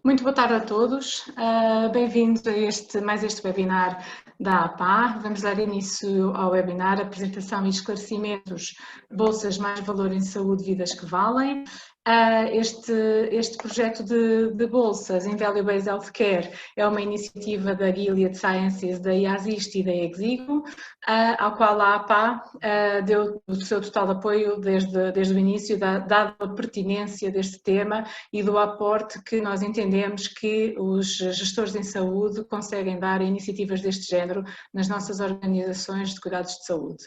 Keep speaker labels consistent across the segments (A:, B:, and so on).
A: Muito boa tarde a todos, bem-vindos a mais este webinar da APA. Vamos dar início ao webinar Apresentação e Esclarecimentos, Bolsas Mais Valor em Saúde, Vidas que Valem. Este projeto de bolsas em Value Based Healthcare é uma iniciativa da Gilead Sciences, da IASIST e da Exigo, ao qual a APA deu o seu total apoio desde o início, dada a pertinência deste tema e do aporte que nós entendemos que os gestores em saúde conseguem dar a iniciativas deste género nas nossas organizações de cuidados de saúde.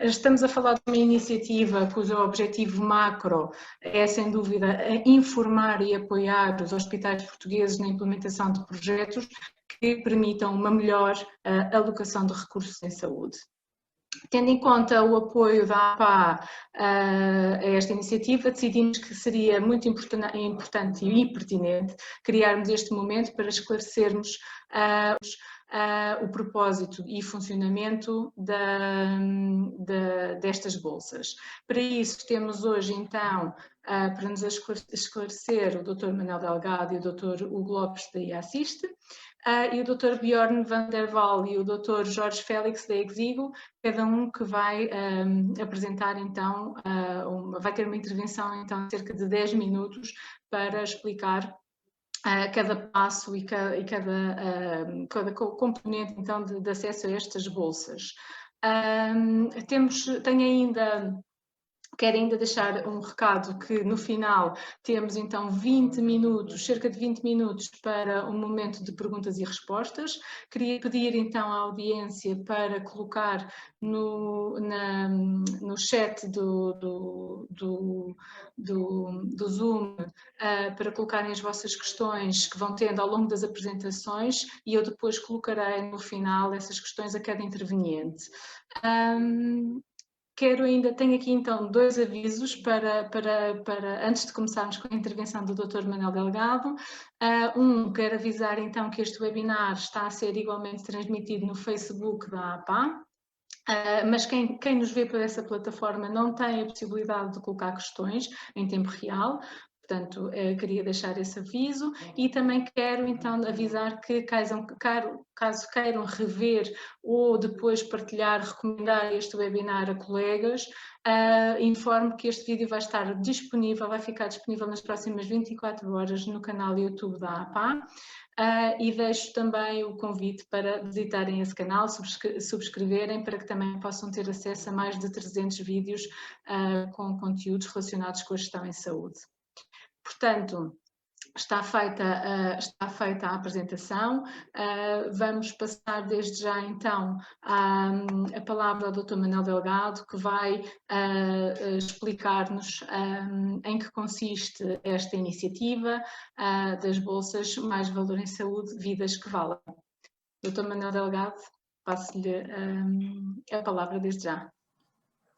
A: Estamos a falar de uma iniciativa cujo objetivo macro é, sem dúvida, informar e apoiar os hospitais portugueses na implementação de projetos que permitam uma melhor alocação de recursos em saúde. Tendo em conta o apoio da APA a esta iniciativa, decidimos que seria muito importante e pertinente criarmos este momento para esclarecermos o propósito e funcionamento destas bolsas. Para isso temos hoje então, para nos esclarecer, o Dr. Manuel Delgado e o Dr. Hugo Lopes da IASIST, e o Dr. Bjorn van der Waal e o Dr. Jorge Félix da Exigo, cada um que vai apresentar então, vai ter uma intervenção então de cerca de 10 minutos para explicar cada passo e cada componente então de acesso a estas bolsas. Quero ainda deixar um recado que no final temos então 20 minutos, cerca de 20 minutos para um momento de perguntas e respostas. Queria pedir então à audiência para colocar no chat do Zoom, para colocarem as vossas questões que vão tendo ao longo das apresentações e eu depois colocarei no final essas questões a cada interveniente. Tenho aqui então dois avisos para antes de começarmos com a intervenção do Dr. Manuel Delgado. Quero avisar então que este webinar está a ser igualmente transmitido no Facebook da APA. Mas quem nos vê por essa plataforma não tem a possibilidade de colocar questões em tempo real. Portanto, queria deixar esse aviso e também quero então avisar que caso queiram rever ou depois partilhar, recomendar este webinar a colegas, informo que este vídeo vai ficar disponível nas próximas 24 horas no canal YouTube da APA. E deixo também o convite para visitarem esse canal, subscreverem, para que também possam ter acesso a mais de 300 vídeos com conteúdos relacionados com a gestão em saúde. Portanto, está feita a apresentação. Vamos passar desde já então a palavra ao Dr. Manuel Delgado, que vai explicar-nos em que consiste esta iniciativa das bolsas Mais Valor em Saúde, Vidas que Valem. Dr. Manuel Delgado, passo-lhe a palavra desde já.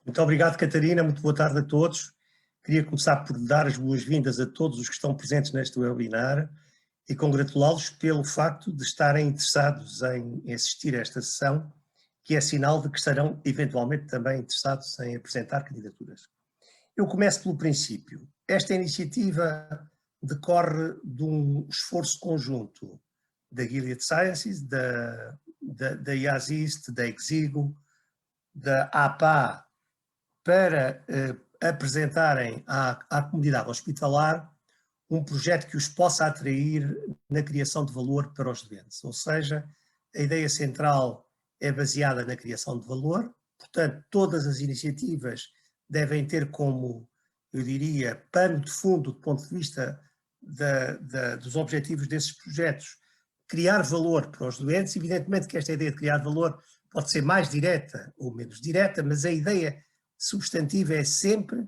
B: Muito obrigado, Catarina. Muito boa tarde a todos. Queria começar por dar as boas-vindas a todos os que estão presentes neste webinar e congratulá-los pelo facto de estarem interessados em assistir a esta sessão, que é sinal de que estarão eventualmente também interessados em apresentar candidaturas. Eu começo pelo princípio. Esta iniciativa decorre de um esforço conjunto da Gilead Sciences, da IASIST, da Exigo, da APA, para apresentarem à comunidade hospitalar um projeto que os possa atrair na criação de valor para os doentes. Ou seja, a ideia central é baseada na criação de valor, portanto, todas as iniciativas devem ter como, eu diria, pano de fundo, do ponto de vista dos objetivos desses projetos, criar valor para os doentes. Evidentemente que esta ideia de criar valor pode ser mais direta ou menos direta, mas a ideia substantiva é sempre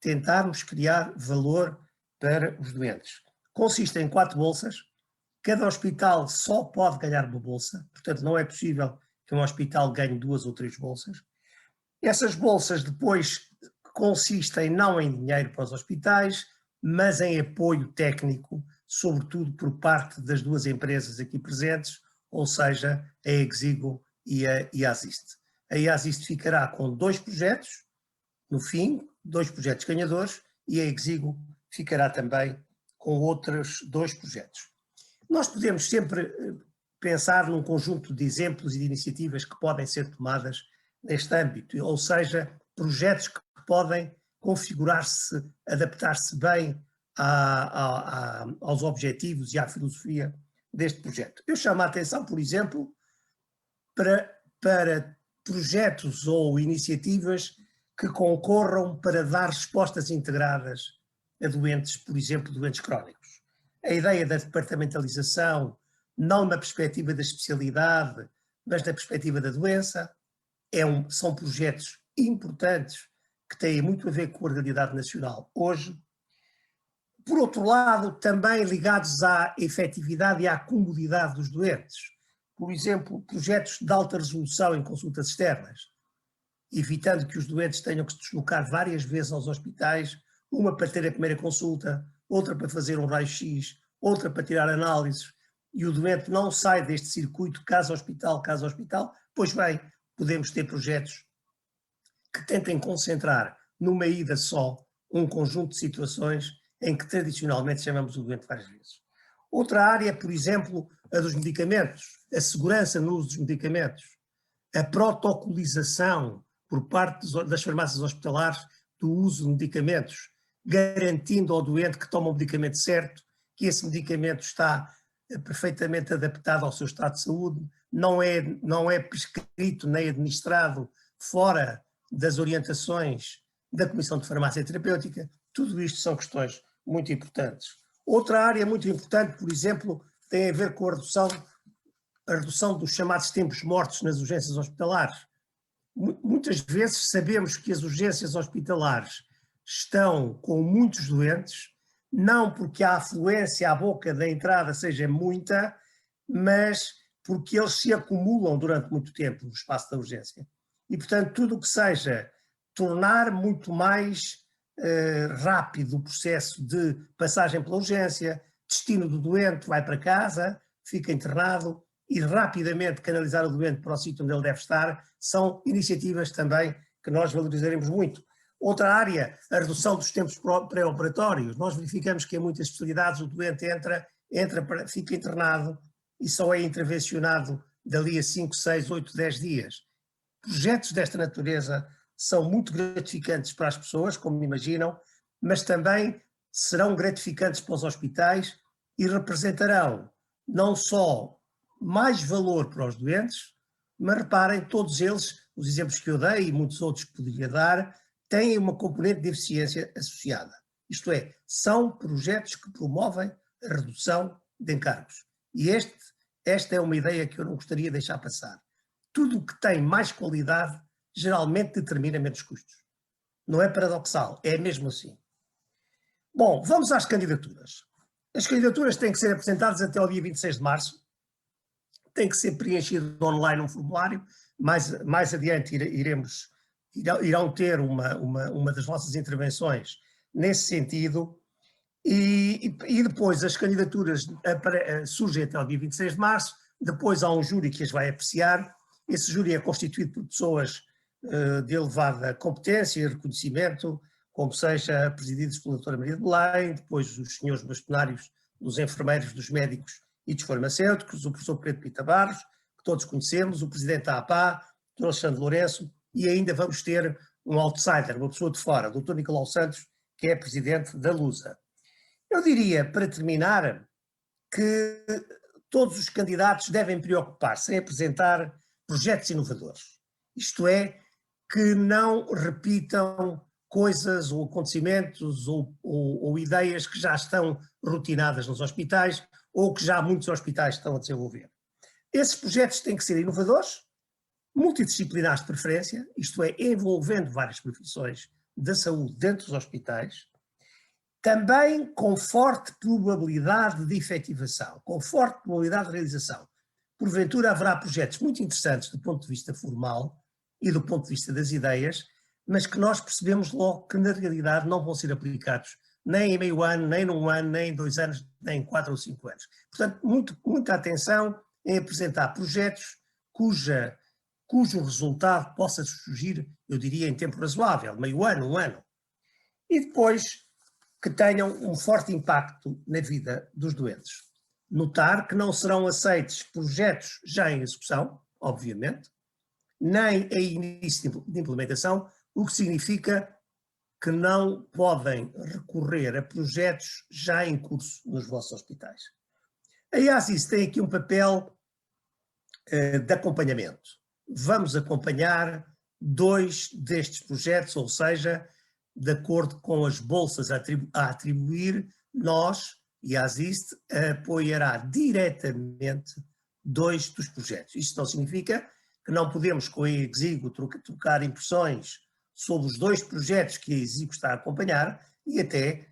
B: tentarmos criar valor para os doentes. Consiste em 4 bolsas, cada hospital só pode ganhar uma bolsa, portanto não é possível que um hospital ganhe 2 ou 3 bolsas. Essas bolsas depois consistem não em dinheiro para os hospitais, mas em apoio técnico, sobretudo por parte das 2 empresas aqui presentes, ou seja, a Exigo e a IASIST. A IASIST ficará com 2 projetos, no fim, 2 projetos ganhadores, e a Exigo ficará também com outros 2 projetos. Nós podemos sempre pensar num conjunto de exemplos e de iniciativas que podem ser tomadas neste âmbito, ou seja, projetos que podem configurar-se, adaptar-se bem aos objetivos e à filosofia deste projeto. Eu chamo a atenção, por exemplo, para projetos ou iniciativas que concorram para dar respostas integradas a doentes, por exemplo, doentes crónicos. A ideia da departamentalização, não na perspectiva da especialidade, mas na perspectiva da doença, são projetos importantes que têm muito a ver com a realidade nacional hoje. Por outro lado, também ligados à efetividade e à comodidade dos doentes. Por exemplo, projetos de alta resolução em consultas externas, evitando que os doentes tenham que se deslocar várias vezes aos hospitais, uma para ter a primeira consulta, outra para fazer um raio-x, outra para tirar análises, e o doente não sai deste circuito casa-hospital, casa-hospital. Pois bem, podemos ter projetos que tentem concentrar numa ida só um conjunto de situações em que tradicionalmente chamamos o doente várias vezes. Outra área, por exemplo, a dos medicamentos, a segurança no uso dos medicamentos, a protocolização por parte das farmácias hospitalares do uso de medicamentos, garantindo ao doente que toma o medicamento certo, que esse medicamento está perfeitamente adaptado ao seu estado de saúde, não é prescrito nem administrado fora das orientações da Comissão de Farmácia Terapêutica. Tudo isto são questões muito importantes. Outra área muito importante, por exemplo, tem a ver com a redução dos chamados tempos mortos nas urgências hospitalares. Muitas vezes sabemos que as urgências hospitalares estão com muitos doentes, não porque a afluência à boca da entrada seja muita, mas porque eles se acumulam durante muito tempo no espaço da urgência. E, portanto, tudo o que seja tornar muito mais rápido o processo de passagem pela urgência, destino do doente, vai para casa, fica internado, e rapidamente canalizar o doente para o sítio onde ele deve estar, são iniciativas também que nós valorizaremos muito. Outra área, a redução dos tempos pré-operatórios. Nós verificamos que em muitas especialidades o doente fica internado e só é intervencionado dali a 5, 6, 8, 10 dias. Projetos desta natureza são muito gratificantes para as pessoas, como imaginam, mas também serão gratificantes para os hospitais e representarão não só mais valor para os doentes, mas reparem, todos eles, os exemplos que eu dei e muitos outros que poderia dar, têm uma componente de eficiência associada. Isto é, são projetos que promovem a redução de encargos. E esta é uma ideia que eu não gostaria de deixar passar. Tudo o que tem mais qualidade geralmente determina menos custos. Não é paradoxal, é mesmo assim. Bom, vamos às candidaturas. As candidaturas têm que ser apresentadas até ao dia 26 de março. Tem que ser preenchido online um formulário. Mais adiante irão ter uma das vossas intervenções nesse sentido. E depois as candidaturas surgem até ao dia 26 de março. Depois há um júri que as vai apreciar. Esse júri é constituído por pessoas de elevada competência e reconhecimento, como seja presididos pela doutora Maria de Belém, depois os senhores bastonários dos enfermeiros, dos médicos e dos farmacêuticos, o professor Pedro Pita Barros, que todos conhecemos, o presidente da APA, o Dr. Alexandre Lourenço, e ainda vamos ter um outsider, uma pessoa de fora, o Dr. Nicolau Santos, que é presidente da Lusa. Eu diria, para terminar, que todos os candidatos devem preocupar-se em apresentar projetos inovadores. Isto é, que não repitam coisas ou acontecimentos ou ideias que já estão rotinadas nos hospitais ou que já muitos hospitais estão a desenvolver. Esses projetos têm que ser inovadores, multidisciplinares de preferência, isto é, envolvendo várias profissões da saúde dentro dos hospitais, também com forte probabilidade de efetivação, com forte probabilidade de realização. Porventura haverá projetos muito interessantes do ponto de vista formal e do ponto de vista das ideias, mas que nós percebemos logo que na realidade não vão ser aplicados nem em meio ano, nem num ano, nem em 2 anos, nem em 4 ou 5 anos. Portanto, muita atenção em apresentar projetos cujo resultado possa surgir, eu diria, em tempo razoável, meio ano, 1 ano. E depois, que tenham um forte impacto na vida dos doentes. Notar que não serão aceitos projetos já em execução, obviamente, nem em início de implementação, o que significa que não podem recorrer a projetos já em curso nos vossos hospitais. A IASIS tem aqui um papel de acompanhamento. Vamos acompanhar 2 destes projetos, ou seja, de acordo com as bolsas a atribuir, nós, IASIS, apoiará diretamente 2 dos projetos. Isto não significa que não podemos, com a Exigo, trocar impressões sobre os 2 projetos que a Exigo está a acompanhar e até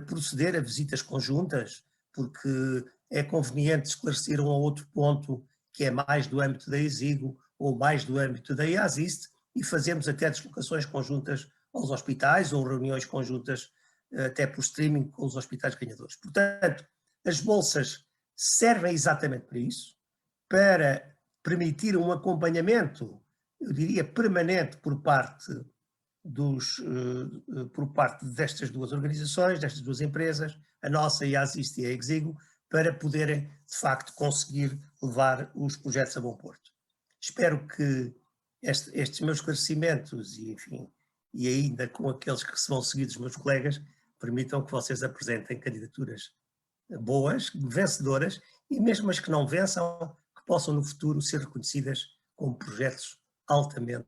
B: proceder a visitas conjuntas, porque é conveniente esclarecer um ou outro ponto que é mais do âmbito da Exigo ou mais do âmbito da IASIS e fazemos até deslocações conjuntas aos hospitais ou reuniões conjuntas até por streaming com os hospitais ganhadores. Portanto, as bolsas servem exatamente para isso, para permitir um acompanhamento, eu diria, permanente por parte destas 2 organizações, destas 2 empresas, a nossa IASIS e a Exigo, para poderem, de facto, conseguir levar os projetos a bom porto. Espero que estes meus esclarecimentos e, enfim, e ainda com aqueles que serão seguidos dos meus colegas, permitam que vocês apresentem candidaturas boas, vencedoras, e mesmo as que não vençam, que possam no futuro ser reconhecidas como projetos altamente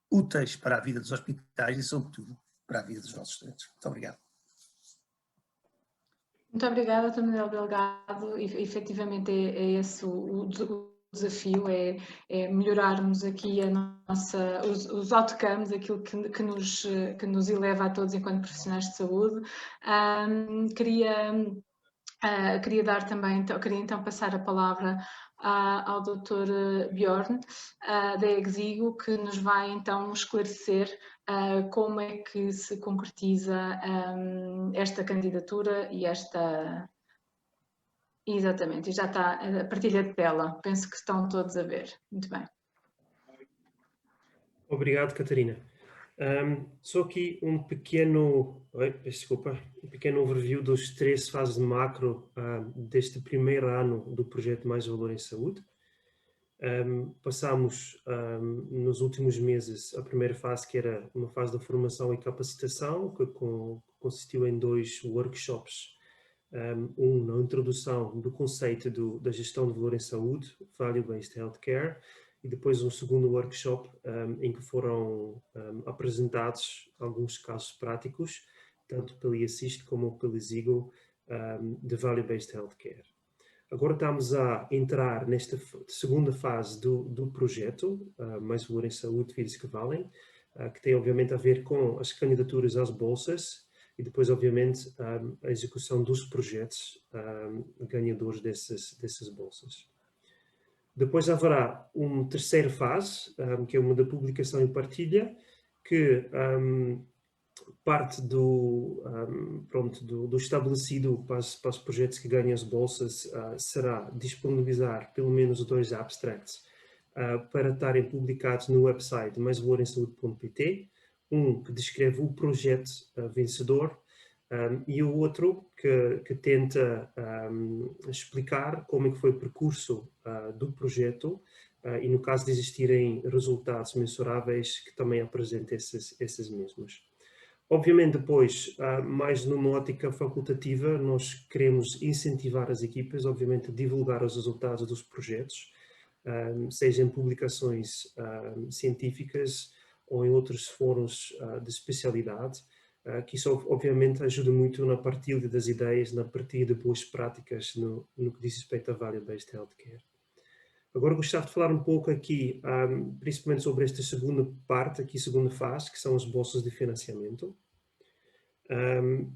B: úteis para a vida dos hospitais e, sobretudo, para a vida dos nossos estudantes. Muito obrigado.
A: Muito obrigada, Dr. Manuel Delgado. E, efetivamente é esse o desafio, é melhorarmos aqui os outcomes, aquilo que nos eleva a todos enquanto profissionais de saúde. Queria dar também, queria então passar a palavra ao Dr. Bjorn, da Exigo, que nos vai então esclarecer como é que se concretiza esta candidatura e esta... Exatamente, e já está a partilha de tela, penso que estão todos a ver. Muito bem.
C: Obrigado, Catarina. Só aqui um pequeno overview dos 3 fases de macro deste primeiro ano do projeto Mais Valor em Saúde. Passamos nos últimos meses a primeira fase, que era uma fase de formação e capacitação, que consistiu em 2 workshops. Na introdução do conceito da gestão de valor em saúde, Value-Based Healthcare, e depois um segundo workshop em que foram apresentados alguns casos práticos, tanto pela IASIS como pela Exigo, de Value-Based Healthcare. Agora estamos a entrar nesta segunda fase do projeto, Mais Valor em Saúde, Vidas que Valem, que tem obviamente a ver com as candidaturas às bolsas e depois obviamente a execução dos projetos ganhadores dessas bolsas. Depois haverá uma terceira fase, que é uma da publicação e partilha, que parte do estabelecido para os projetos que ganham as bolsas será disponibilizar pelo menos 2 abstracts para estarem publicados no website maisvaloremsaude.pt, um que descreve o projeto vencedor e o outro que tenta explicar como é que foi o percurso do projeto e no caso de existirem resultados mensuráveis que também apresentem esses mesmos. Obviamente depois, mais numa ótica facultativa, nós queremos incentivar as equipas, obviamente, a divulgar os resultados dos projetos, seja em publicações científicas ou em outros fóruns de especialidade, que isso obviamente ajuda muito na partilha das ideias, na partilha de boas práticas no que diz respeito a Value-Based Healthcare. Agora gostava de falar um pouco aqui, principalmente sobre esta segunda parte, aqui segunda fase, que são as bolsas de financiamento.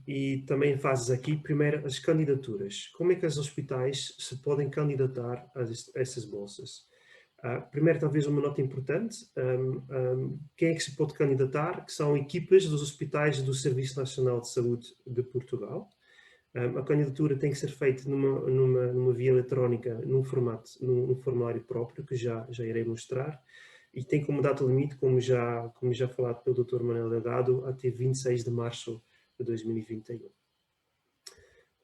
C: E também fases aqui, primeiro, as candidaturas. Como é que os hospitais se podem candidatar a essas bolsas? Primeiro, talvez uma nota importante, quem é que se pode candidatar? Que são equipas dos hospitais do Serviço Nacional de Saúde de Portugal. A candidatura tem que ser feita numa via eletrónica, num formulário próprio, que já irei mostrar, e tem como data limite, como já falado pelo Dr. Manuel Delgado, até 26 de março de 2021.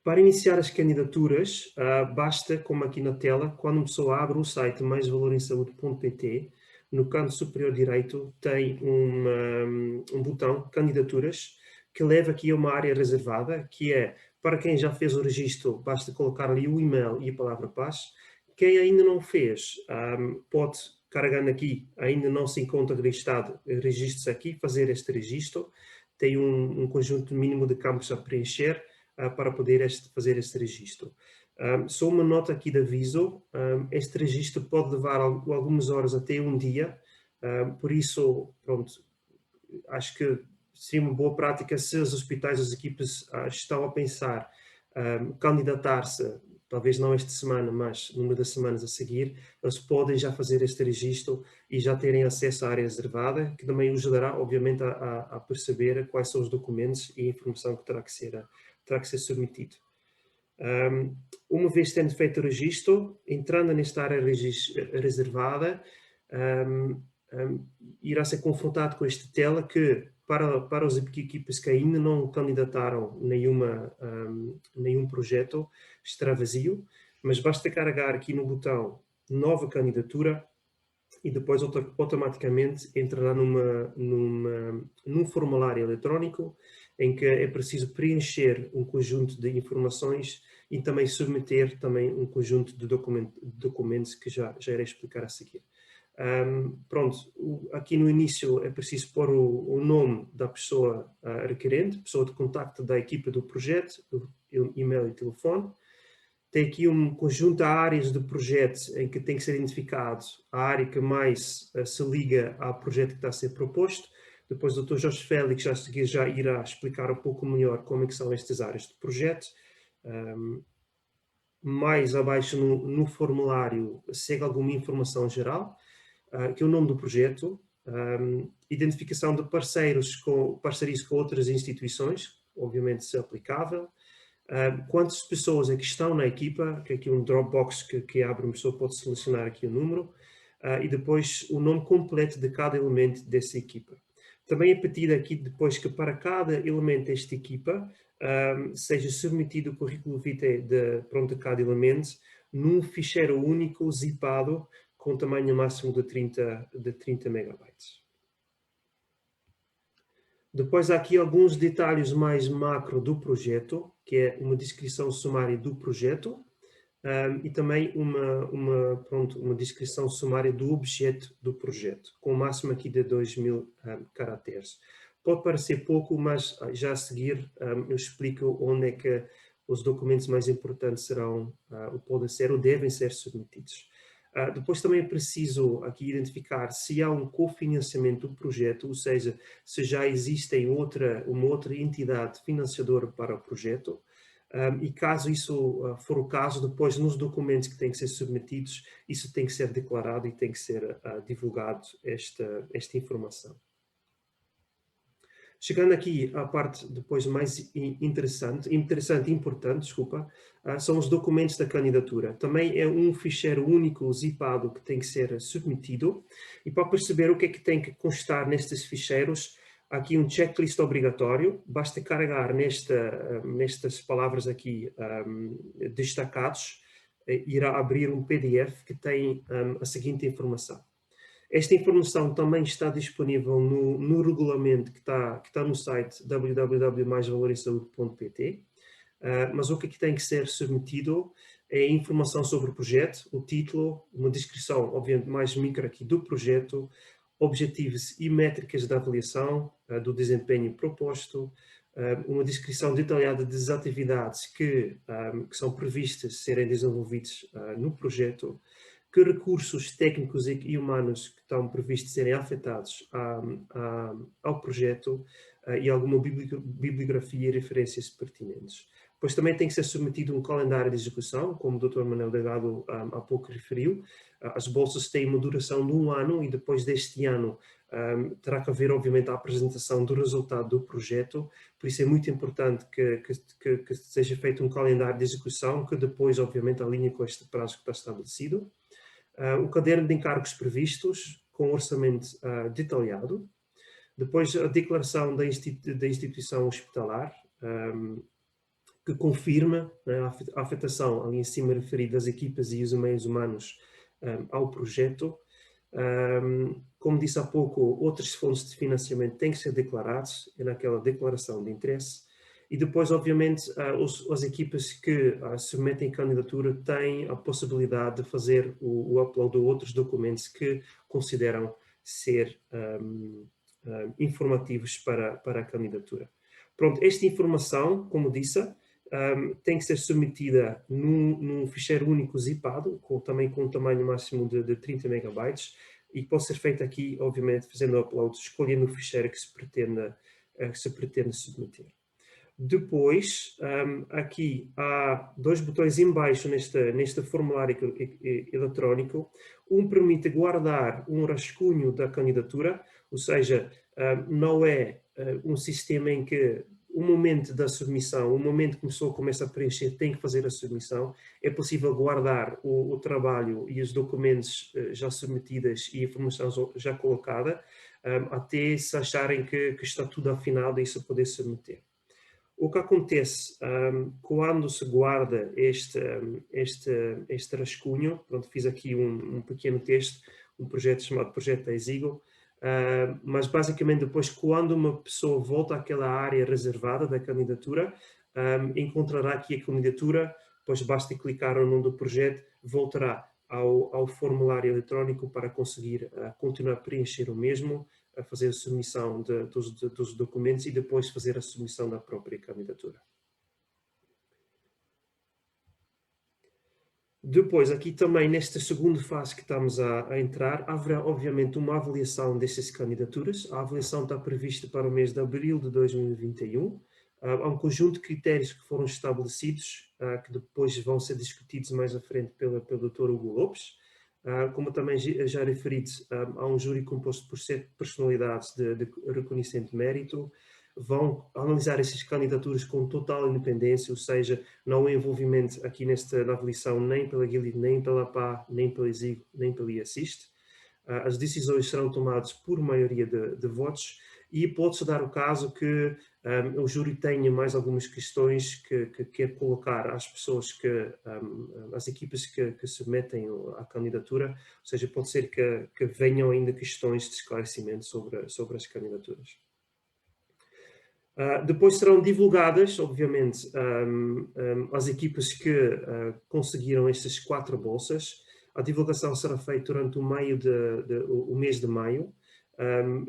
C: Para iniciar as candidaturas, basta, como aqui na tela, quando uma pessoa abre o site maisvalorimsaúde.pt, no canto superior direito tem um botão Candidaturas, que leva aqui a uma área reservada, que é para quem já fez o registro, basta colocar ali o e-mail e a palavra passe. Quem ainda não fez, pode, carregando aqui, ainda não se encontra registrado, registre-se aqui, fazer este registro. Tem um conjunto mínimo de campos a preencher para poder fazer este registro. Só uma nota aqui de aviso, este registro pode levar algumas horas até um dia, por isso, pronto, acho que seria uma boa prática se os hospitais, as equipes estão a pensar candidatar-se, talvez não esta semana, mas numa das semanas a seguir, eles podem já fazer este registro e já terem acesso à área reservada, que também ajudará, obviamente, a perceber quais são os documentos e a informação que terá que ser submetido. Uma vez tendo feito o registro, entrando nesta área reservada, irá ser confrontado com esta tela que, para as equipas que ainda não candidataram nenhum projeto, estará vazio, mas basta carregar aqui no botão Nova Candidatura e depois automaticamente entrará num formulário eletrónico em que é preciso preencher um conjunto de informações e também submeter também um conjunto de documentos que já irei explicar a seguir. Pronto, aqui no início é preciso pôr o nome da pessoa requerente, pessoa de contacto da equipa do projeto, e-mail e telefone. Tem aqui um conjunto de áreas de projetos em que tem que ser identificado a área que mais se liga ao projeto que está a ser proposto. Depois o Dr. Jorge Félix já irá explicar um pouco melhor como é que são estas áreas de projeto. Mais abaixo no formulário segue alguma informação geral, que é o nome do projeto, identificação de parcerias com outras instituições, obviamente se aplicável, quantas pessoas é que estão na equipa, que é aqui um Dropbox que abre, uma pessoa pode selecionar aqui o número, e depois o nome completo de cada elemento dessa equipa. Também é pedido aqui depois que para cada elemento desta equipa seja submetido o currículo vitae de cada elemento num ficheiro único zipado com tamanho máximo de 30 megabytes. Depois há aqui alguns detalhes mais macro do projeto, que é uma descrição sumária do projeto e também uma descrição sumária do objeto do projeto, com o máximo aqui de 2000 caracteres. Pode parecer pouco, mas já a seguir eu explico onde é que os documentos mais importantes podem ser ou devem ser submetidos. Depois também é preciso aqui identificar se há um cofinanciamento do projeto, ou seja, se já existe uma outra entidade financiadora para o projeto. E caso isso for o caso, depois nos documentos que têm que ser submetidos, isso tem que ser declarado e tem que ser divulgado esta informação. Chegando aqui à parte depois mais importante, são os documentos da candidatura. Também é um ficheiro único zipado que tem que ser submetido. E para perceber o que é que tem que constar nestes ficheiros, há aqui um checklist obrigatório. Basta carregar nestas palavras aqui destacados, irá abrir um PDF que tem a seguinte informação. Esta informação também está disponível no regulamento que está no site www.maisvalorimsaúde.pt, mas o que aqui tem que ser submetido é informação sobre o projeto, o título, uma descrição, obviamente, mais micro aqui do projeto, objetivos e métricas da avaliação do desempenho proposto, uma descrição detalhada das atividades que são previstas serem desenvolvidas no projeto, que recursos técnicos e humanos que estão previstos serem afetados ao projeto e alguma bibliografia e referências pertinentes. Depois também tem que ser submetido um calendário de execução, como o Dr. Manuel Delgado há pouco referiu. As bolsas têm uma duração de 1 ano e depois deste ano terá que haver, obviamente, a apresentação do resultado do projeto. Por isso é muito importante que seja feito um calendário de execução que depois, obviamente, alinhe com este prazo que está estabelecido. O caderno de encargos previstos com orçamento detalhado. Depois a declaração da instituição hospitalar, que confirma, né, a afetação ali em cima referida das equipas e os meios humanos ao projeto. Como disse há pouco, outras fontes de financiamento têm que ser declarados naquela declaração de interesse. E depois, obviamente, as equipas que submetem candidatura têm a possibilidade de fazer o upload de outros documentos que consideram ser informativos para a candidatura. Pronto, esta informação, como disse, tem que ser submetida num ficheiro único zipado, também com um tamanho máximo de 30 megabytes, e pode ser feito aqui, obviamente, fazendo o upload, escolhendo o ficheiro que se pretende submeter. Depois, aqui há dois botões em baixo neste formulário eletrónico. Um permite guardar um rascunho da candidatura, ou seja, não é um sistema em que o momento da submissão, o momento que a pessoa começa a preencher, tem que fazer a submissão. É possível guardar o trabalho e os documentos já submetidos e a informação já colocada, até se acharem que está tudo afinado e se poder submeter. O que acontece quando se guarda este rascunho, pronto, fiz aqui um pequeno texto, um projeto chamado Projeto da Eagle, mas basicamente depois, quando uma pessoa volta àquela área reservada da candidatura, encontrará aqui a candidatura, depois basta clicar no nome do projeto, voltará ao formulário eletrónico para conseguir continuar a preencher o mesmo, a fazer a submissão dos documentos e depois fazer a submissão da própria candidatura. Depois, aqui também, nesta segunda fase que estamos a entrar, haverá obviamente uma avaliação dessas candidaturas. A avaliação está prevista para o mês de abril de 2021. Há um conjunto de critérios que foram estabelecidos, que depois vão ser discutidos mais à frente pelo Dr. Hugo Lopes. Como também já referido, há um júri composto por 7 personalidades de reconhecimento de mérito. Vão analisar essas candidaturas com total independência, ou seja, não há envolvimento aqui na avaliação nem pela Gilead, nem pela PA, nem pela Eagle, nem pela IAssist. As decisões serão tomadas por maioria de votos e pode-se dar o caso que o júri tenha mais algumas questões que quer colocar às pessoas, às equipas que submetem à candidatura, ou seja, pode ser que venham ainda questões de esclarecimento sobre as candidaturas. Depois serão divulgadas, obviamente, as equipas que conseguiram estas 4 bolsas. A divulgação será feita durante o mês de maio.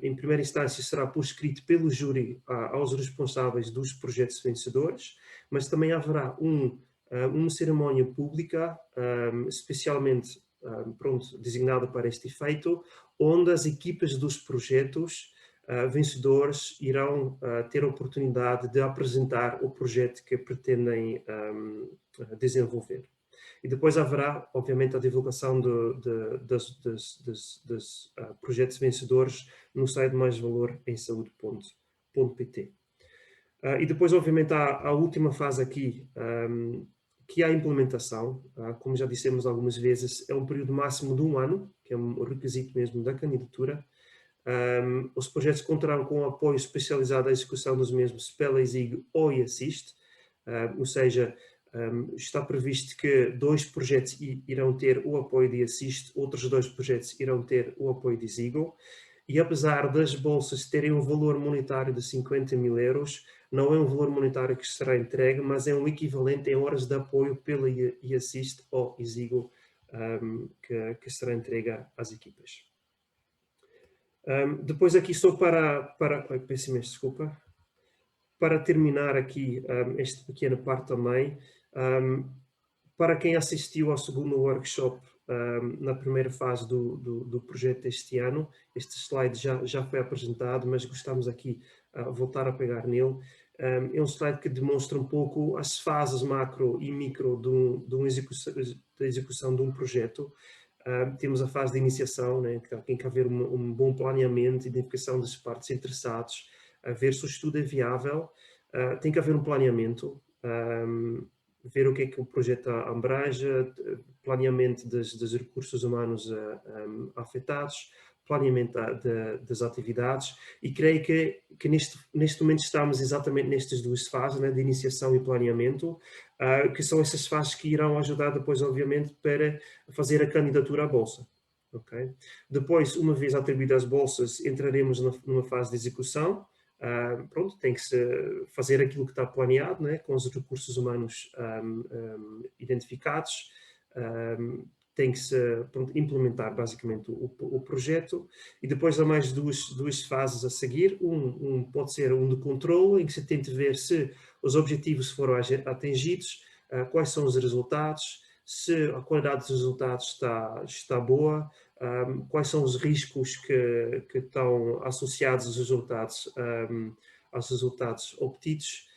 C: Em primeira instância será por escrito pelo júri aos responsáveis dos projetos vencedores, mas também haverá uma cerimónia pública, especialmente designada para este efeito, onde as equipas dos projetos vencedores irão ter a oportunidade de apresentar o projeto que pretendem desenvolver. E depois haverá, obviamente, a divulgação dos projetos vencedores no site maisvaloremsaúde.pt. E depois, obviamente, há a última fase aqui, que é a implementação. Como já dissemos algumas vezes, é um período máximo de 1 ano, que é um requisito mesmo da candidatura. Os projetos contarão com apoio especializado à execução dos mesmos pela Eagle ou IAssist, ou seja, está previsto que 2 projetos irão ter o apoio de IAssist, outros 2 projetos irão ter o apoio de Eagle, e apesar das bolsas terem um valor monetário de 50 mil euros, não é um valor monetário que será entregue, mas é um equivalente em horas de apoio pela IAssist ou Eagle que será entregue às equipas. Depois aqui só peço imensa desculpa, para terminar aqui esta pequena parte também, para quem assistiu ao segundo workshop na primeira fase do projeto este ano, este slide já foi apresentado, mas gostamos aqui de voltar a pegar nele. É um slide que demonstra um pouco as fases macro e micro da execução de um projeto. Temos a fase de iniciação, né, que tem que haver um bom planeamento, identificação das partes interessadas, ver se o estudo é viável, tem que haver um planeamento, ver o que é que o projeto abrange, planeamento dos recursos humanos afetados, planeamento das atividades, e creio que neste momento estamos exatamente nestas duas fases, né, de iniciação e planeamento, que são essas fases que irão ajudar depois, obviamente, para fazer a candidatura à bolsa. Okay? Depois, uma vez atribuídas as bolsas, entraremos numa fase de execução. Pronto, tem que se fazer aquilo que está planeado, né, com os recursos humanos identificados, tem que se implementar basicamente o projeto, e depois há mais duas fases a seguir. Pode ser um de controle, em que se tenta ver se os objetivos foram atingidos, quais são os resultados, se a qualidade dos resultados está boa, quais são os riscos que estão associados aos resultados obtidos,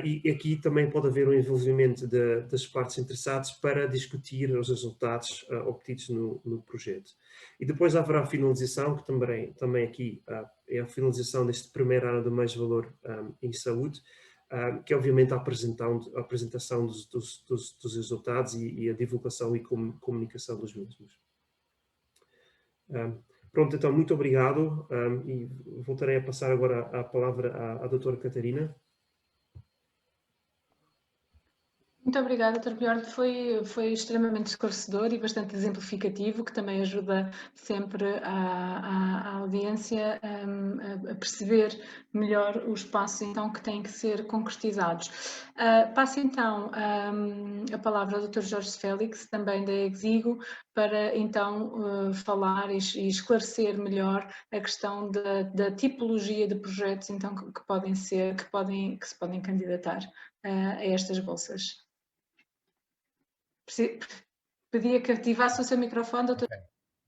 C: e aqui também pode haver um envolvimento das partes interessadas para discutir os resultados obtidos no projeto. E depois haverá a finalização, que também aqui é a finalização deste primeiro ano do Mais Valor em Saúde, que é obviamente a apresentação dos resultados e a divulgação e comunicação dos mesmos. Pronto, então, muito obrigado, e voltarei a passar agora a palavra à doutora Catarina.
A: Muito obrigada, Dr. Bjorn. Foi extremamente esclarecedor e bastante exemplificativo, que também ajuda sempre a audiência a perceber melhor os passos então, que têm que ser concretizados. Passo então a palavra ao Dr. Jorge Félix, também da Exigo, para então falar e esclarecer melhor a questão da tipologia de projetos então, que se podem candidatar a estas bolsas. Pedia que ativasse o seu microfone, doutor.
D: Okay.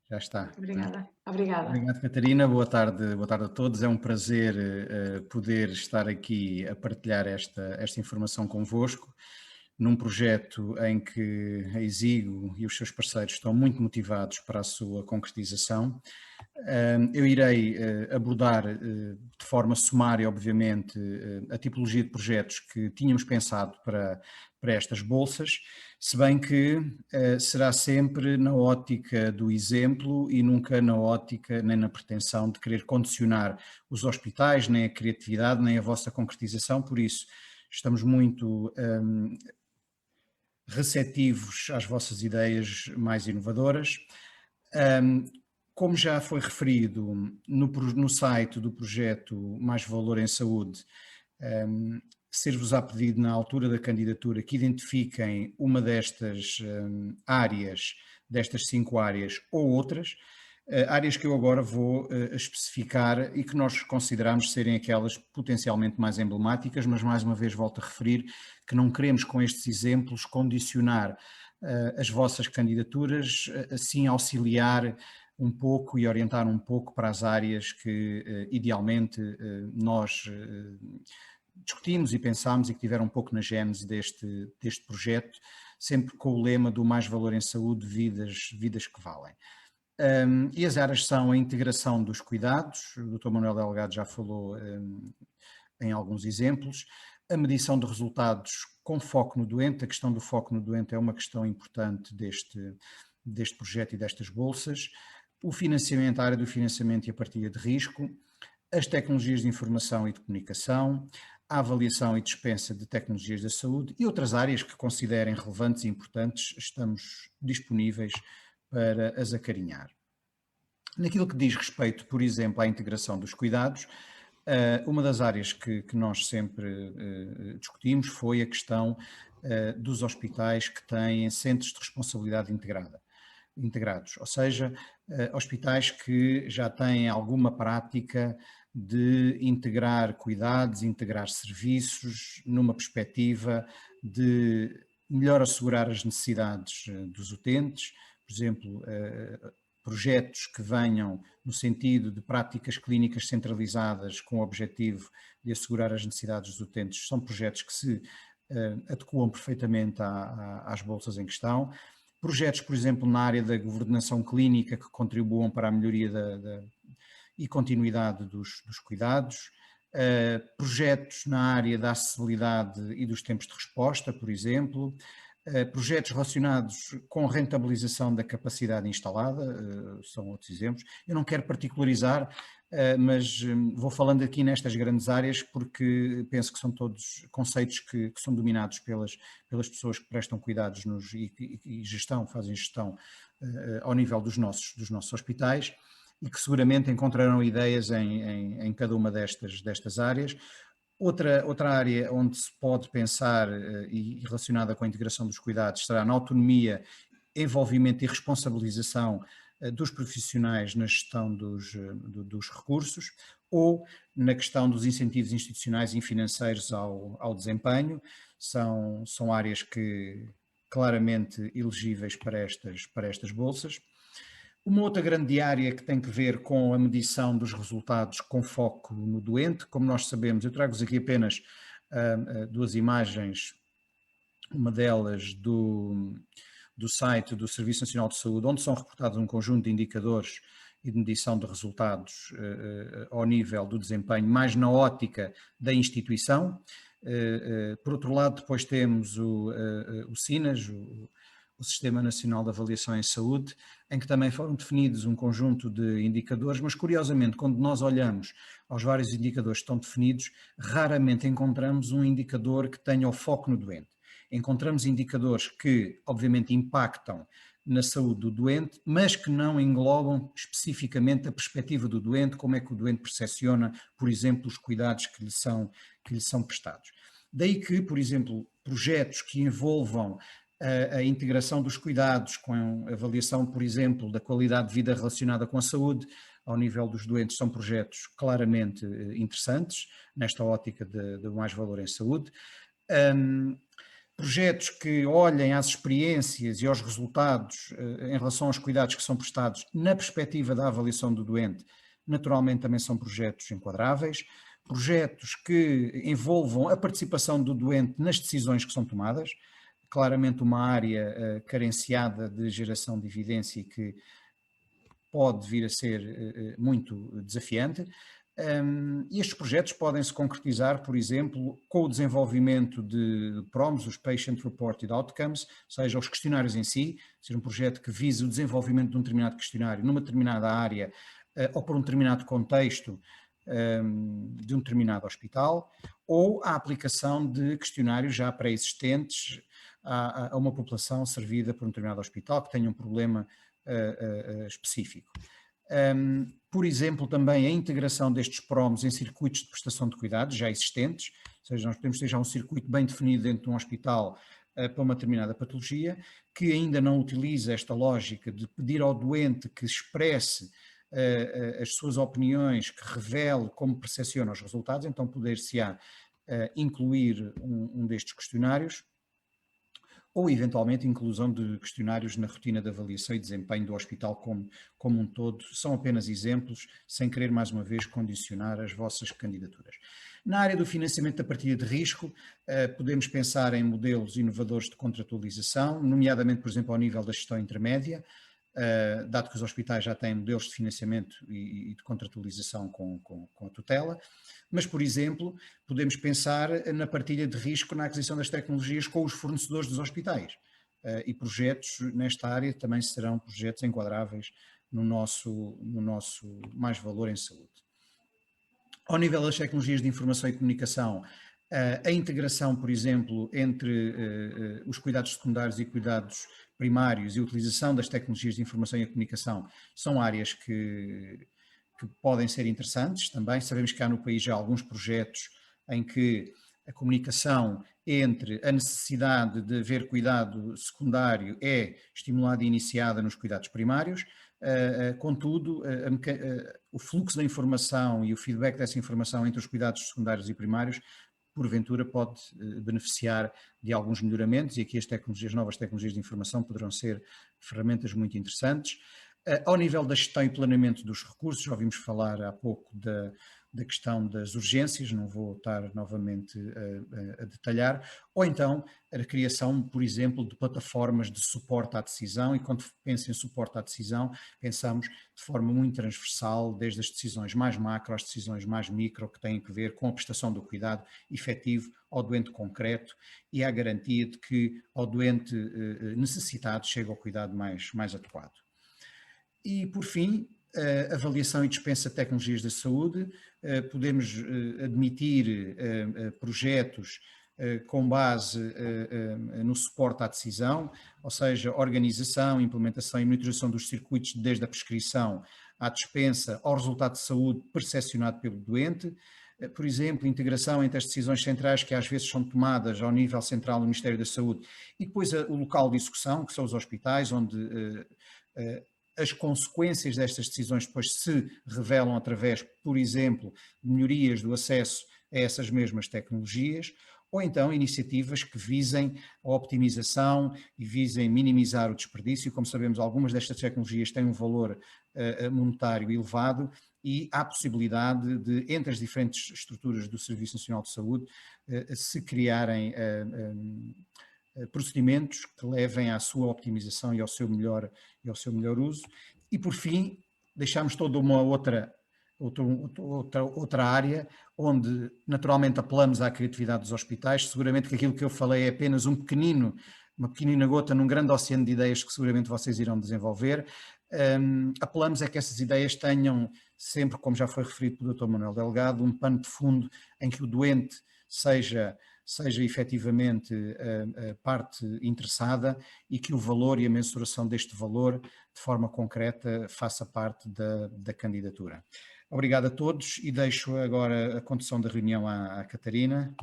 D: Já está.
A: Obrigada. Obrigada.
D: Obrigado, Catarina. Boa tarde a todos. É um prazer poder estar aqui a partilhar esta informação convosco, num projeto em que a Exigo e os seus parceiros estão muito motivados para a sua concretização. Eu irei abordar de forma sumária, obviamente, a tipologia de projetos que tínhamos pensado para estas bolsas, se bem que será sempre na ótica do exemplo e nunca na ótica nem na pretensão de querer condicionar os hospitais, nem a criatividade, nem a vossa concretização. Por isso, estamos muito receptivos às vossas ideias mais inovadoras. Como já foi referido no site do projeto Mais Valor em Saúde, ser-vos-á pedido na altura da candidatura que identifiquem uma destas áreas, destas 5 áreas ou outras, áreas que eu agora vou especificar e que nós consideramos serem aquelas potencialmente mais emblemáticas, mas mais uma vez volto a referir que não queremos com estes exemplos condicionar as vossas candidaturas, assim auxiliar um pouco e orientar um pouco para as áreas que idealmente nós discutimos e pensámos e que tiveram um pouco na gênese deste projeto, sempre com o lema do Mais Valor em Saúde, vidas que valem. E as áreas são a integração dos cuidados, o Dr. Manuel Delgado já falou em alguns exemplos, a medição de resultados com foco no doente. A questão do foco no doente é uma questão importante deste projeto e destas bolsas, o financiamento, a área do financiamento e a partilha de risco, as tecnologias de informação e de comunicação, a avaliação e dispensa de tecnologias da saúde e outras áreas que considerem relevantes e importantes, estamos disponíveis para as acarinhar. Naquilo que diz respeito, por exemplo, à integração dos cuidados, uma das áreas que nós sempre discutimos foi a questão dos hospitais que têm centros de responsabilidade integrados, ou seja, hospitais que já têm alguma prática de integrar cuidados, integrar serviços, numa perspectiva de melhor assegurar as necessidades dos utentes, por exemplo, projetos que venham no sentido de práticas clínicas centralizadas com o objetivo de assegurar as necessidades dos utentes, são projetos que se adequam perfeitamente às bolsas em questão. Projetos, por exemplo, na área da governação clínica que contribuam para a melhoria e continuidade dos cuidados, projetos na área da acessibilidade e dos tempos de resposta, por exemplo, projetos relacionados com rentabilização da capacidade instalada, são outros exemplos. Eu não quero particularizar, mas vou falando aqui nestas grandes áreas porque penso que são todos conceitos que são dominados pelas pessoas que prestam cuidados e fazem gestão ao nível dos nossos hospitais, e que seguramente encontrarão ideias em cada uma destas áreas. Outra área onde se pode pensar e relacionada com a integração dos cuidados será na autonomia, envolvimento e responsabilização dos profissionais na gestão dos recursos, ou na questão dos incentivos institucionais e financeiros ao desempenho. São áreas que claramente elegíveis para estas bolsas. Uma outra grande área que tem que ver com a medição dos resultados com foco no doente. Como nós sabemos, eu trago-vos aqui apenas duas imagens, uma delas do site do Serviço Nacional de Saúde, onde são reportados um conjunto de indicadores e de medição de resultados ao nível do desempenho, mais na ótica da instituição. Por outro lado, depois temos o SINAS, o Sistema Nacional de Avaliação em Saúde, em que também foram definidos um conjunto de indicadores, mas curiosamente, quando nós olhamos aos vários indicadores que estão definidos, raramente encontramos um indicador que tenha o foco no doente. Encontramos indicadores que, obviamente, impactam na saúde do doente, mas que não englobam especificamente a perspectiva do doente, como é que o doente percepciona, por exemplo, os cuidados que lhe são prestados. Daí que, por exemplo, projetos que envolvam a integração dos cuidados com a avaliação, por exemplo, da qualidade de vida relacionada com a saúde ao nível dos doentes são projetos claramente interessantes, nesta ótica de mais valor em saúde. Projetos que olhem às experiências e aos resultados em relação aos cuidados que são prestados na perspectiva da avaliação do doente, naturalmente também são projetos enquadráveis. Projetos que envolvam a participação do doente nas decisões que são tomadas, claramente uma área carenciada de geração de evidência e que pode vir a ser muito desafiante. E estes projetos podem se concretizar, por exemplo, com o desenvolvimento de PROMs, os Patient Reported Outcomes, ou seja, os questionários em si, seja um projeto que vise o desenvolvimento de um determinado questionário numa determinada área ou por um determinado contexto de um determinado hospital, ou a aplicação de questionários já pré-existentes a uma população servida por um determinado hospital que tenha um problema específico. Por exemplo, também a integração destes PROMs em circuitos de prestação de cuidados já existentes, ou seja, nós podemos ter já um circuito bem definido dentro de um hospital para uma determinada patologia, que ainda não utiliza esta lógica de pedir ao doente que expresse as suas opiniões, que revele como percepciona os resultados, então poder-se-á incluir um destes questionários, ou eventualmente inclusão de questionários na rotina de avaliação e desempenho do hospital como um todo. São apenas exemplos, sem querer mais uma vez condicionar as vossas candidaturas. Na área do financiamento da partilha de risco, podemos pensar em modelos inovadores de contratualização, nomeadamente, por exemplo, ao nível da gestão intermédia, dado que os hospitais já têm modelos de financiamento e de contratualização com a tutela, mas, por exemplo, podemos pensar na partilha de risco na aquisição das tecnologias com os fornecedores dos hospitais, e projetos nesta área também serão projetos enquadráveis no nosso mais valor em saúde. Ao nível das tecnologias de informação e comunicação, a integração, por exemplo, entre os cuidados secundários e cuidados primários e a utilização das tecnologias de informação e comunicação são áreas que podem ser interessantes também. Sabemos que há no país já alguns projetos em que a comunicação entre a necessidade de haver cuidado secundário é estimulada e iniciada nos cuidados primários, contudo, o fluxo da informação e o feedback dessa informação entre os cuidados secundários e primários porventura pode beneficiar de alguns melhoramentos, e aqui as novas tecnologias de informação poderão ser ferramentas muito interessantes. Ao nível da gestão e planeamento dos recursos, já ouvimos falar há pouco da questão das urgências, não vou estar novamente a detalhar, ou então a criação, por exemplo, de plataformas de suporte à decisão, e quando penso em suporte à decisão, pensamos de forma muito transversal, desde as decisões mais macro às decisões mais micro, que têm a ver com a prestação do cuidado efetivo ao doente concreto e à garantia de que ao doente necessitado chega ao cuidado mais adequado. E, por fim, avaliação e dispensa de tecnologias da saúde. Podemos admitir projetos com base no suporte à decisão, ou seja, organização, implementação e monitorização dos circuitos desde a prescrição à dispensa ao resultado de saúde percepcionado pelo doente. Por exemplo, integração entre as decisões centrais que às vezes são tomadas ao nível central do Ministério da Saúde e depois o local de execução, que são os hospitais, onde as consequências destas decisões depois se revelam através, por exemplo, de melhorias do acesso a essas mesmas tecnologias, ou então iniciativas que visem a optimização e visem minimizar o desperdício. Como sabemos, algumas destas tecnologias têm um valor monetário elevado e há possibilidade de, entre as diferentes estruturas do Serviço Nacional de Saúde, se criarem procedimentos que levem à sua optimização e ao seu melhor uso. E, por fim, deixamos toda uma outra área onde naturalmente apelamos à criatividade dos hospitais. Seguramente que aquilo que eu falei é apenas uma pequenina gota num grande oceano de ideias que seguramente vocês irão desenvolver. Apelamos a que essas ideias tenham sempre, como já foi referido pelo Dr. Manuel Delgado, um pano de fundo em que o doente seja efetivamente a parte interessada e que o valor e a mensuração deste valor de forma concreta faça parte da candidatura. Obrigado a todos e deixo agora a condução da reunião à Catarina.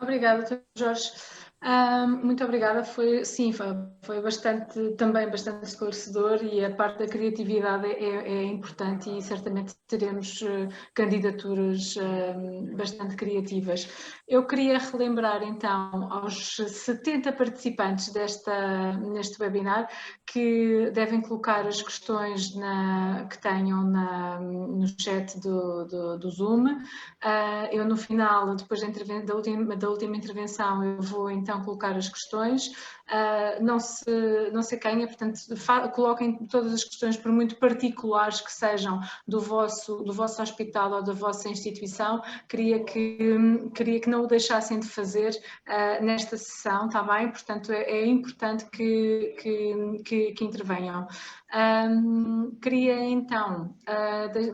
A: Obrigada, Dr. Jorge. Muito obrigada, foi também bastante esclarecedor, e a parte da criatividade é importante, e certamente teremos candidaturas bastante criativas. Eu queria relembrar então aos 70 participantes neste webinar que devem colocar as questões que tenham no chat do Zoom. Eu no final, depois da última intervenção, eu vou então colocar as questões. Não se acanhem, portanto, coloquem todas as questões, por muito particulares que sejam do vosso hospital ou da vossa instituição. Queria que não o deixassem de fazer nesta sessão, está bem? Portanto, é importante que intervenham. Queria então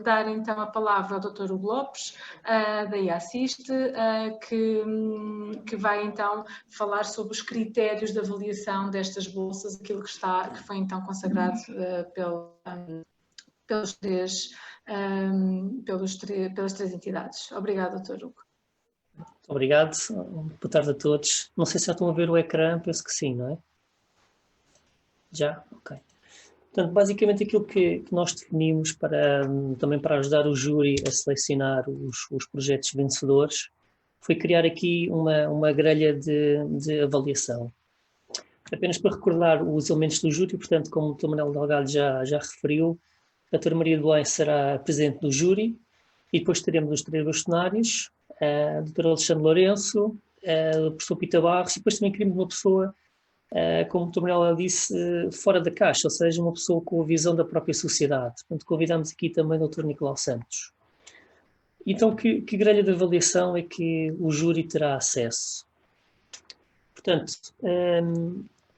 A: dar então a palavra ao Dr. Hugo Lopes, da IASSIST, que vai então falar sobre os critérios de avaliação destas bolsas, aquilo que foi então consagrado pelas três entidades. Obrigada, Dr. Hugo.
E: Obrigado, boa tarde a todos. Não sei se já estão a ver o ecrã, penso que sim, não é? Já? Ok. Portanto, basicamente aquilo que nós definimos também para ajudar o júri a selecionar os projetos vencedores foi criar aqui uma grelha de avaliação. Apenas para recordar os elementos do júri, portanto, como o Dr. Manuel Delgado já referiu, a Dra. Maria do Bem será presidente do júri, e depois teremos os 3 bastonários, a Dr. Alexandre Lourenço, o professor Pita Barros, e depois também queremos uma pessoa, como o Dr. Manuel disse, fora da caixa, ou seja, uma pessoa com a visão da própria sociedade. Portanto, convidamos aqui também o Dr. Nicolau Santos. Então, que grelha de avaliação é que o júri terá acesso? Portanto,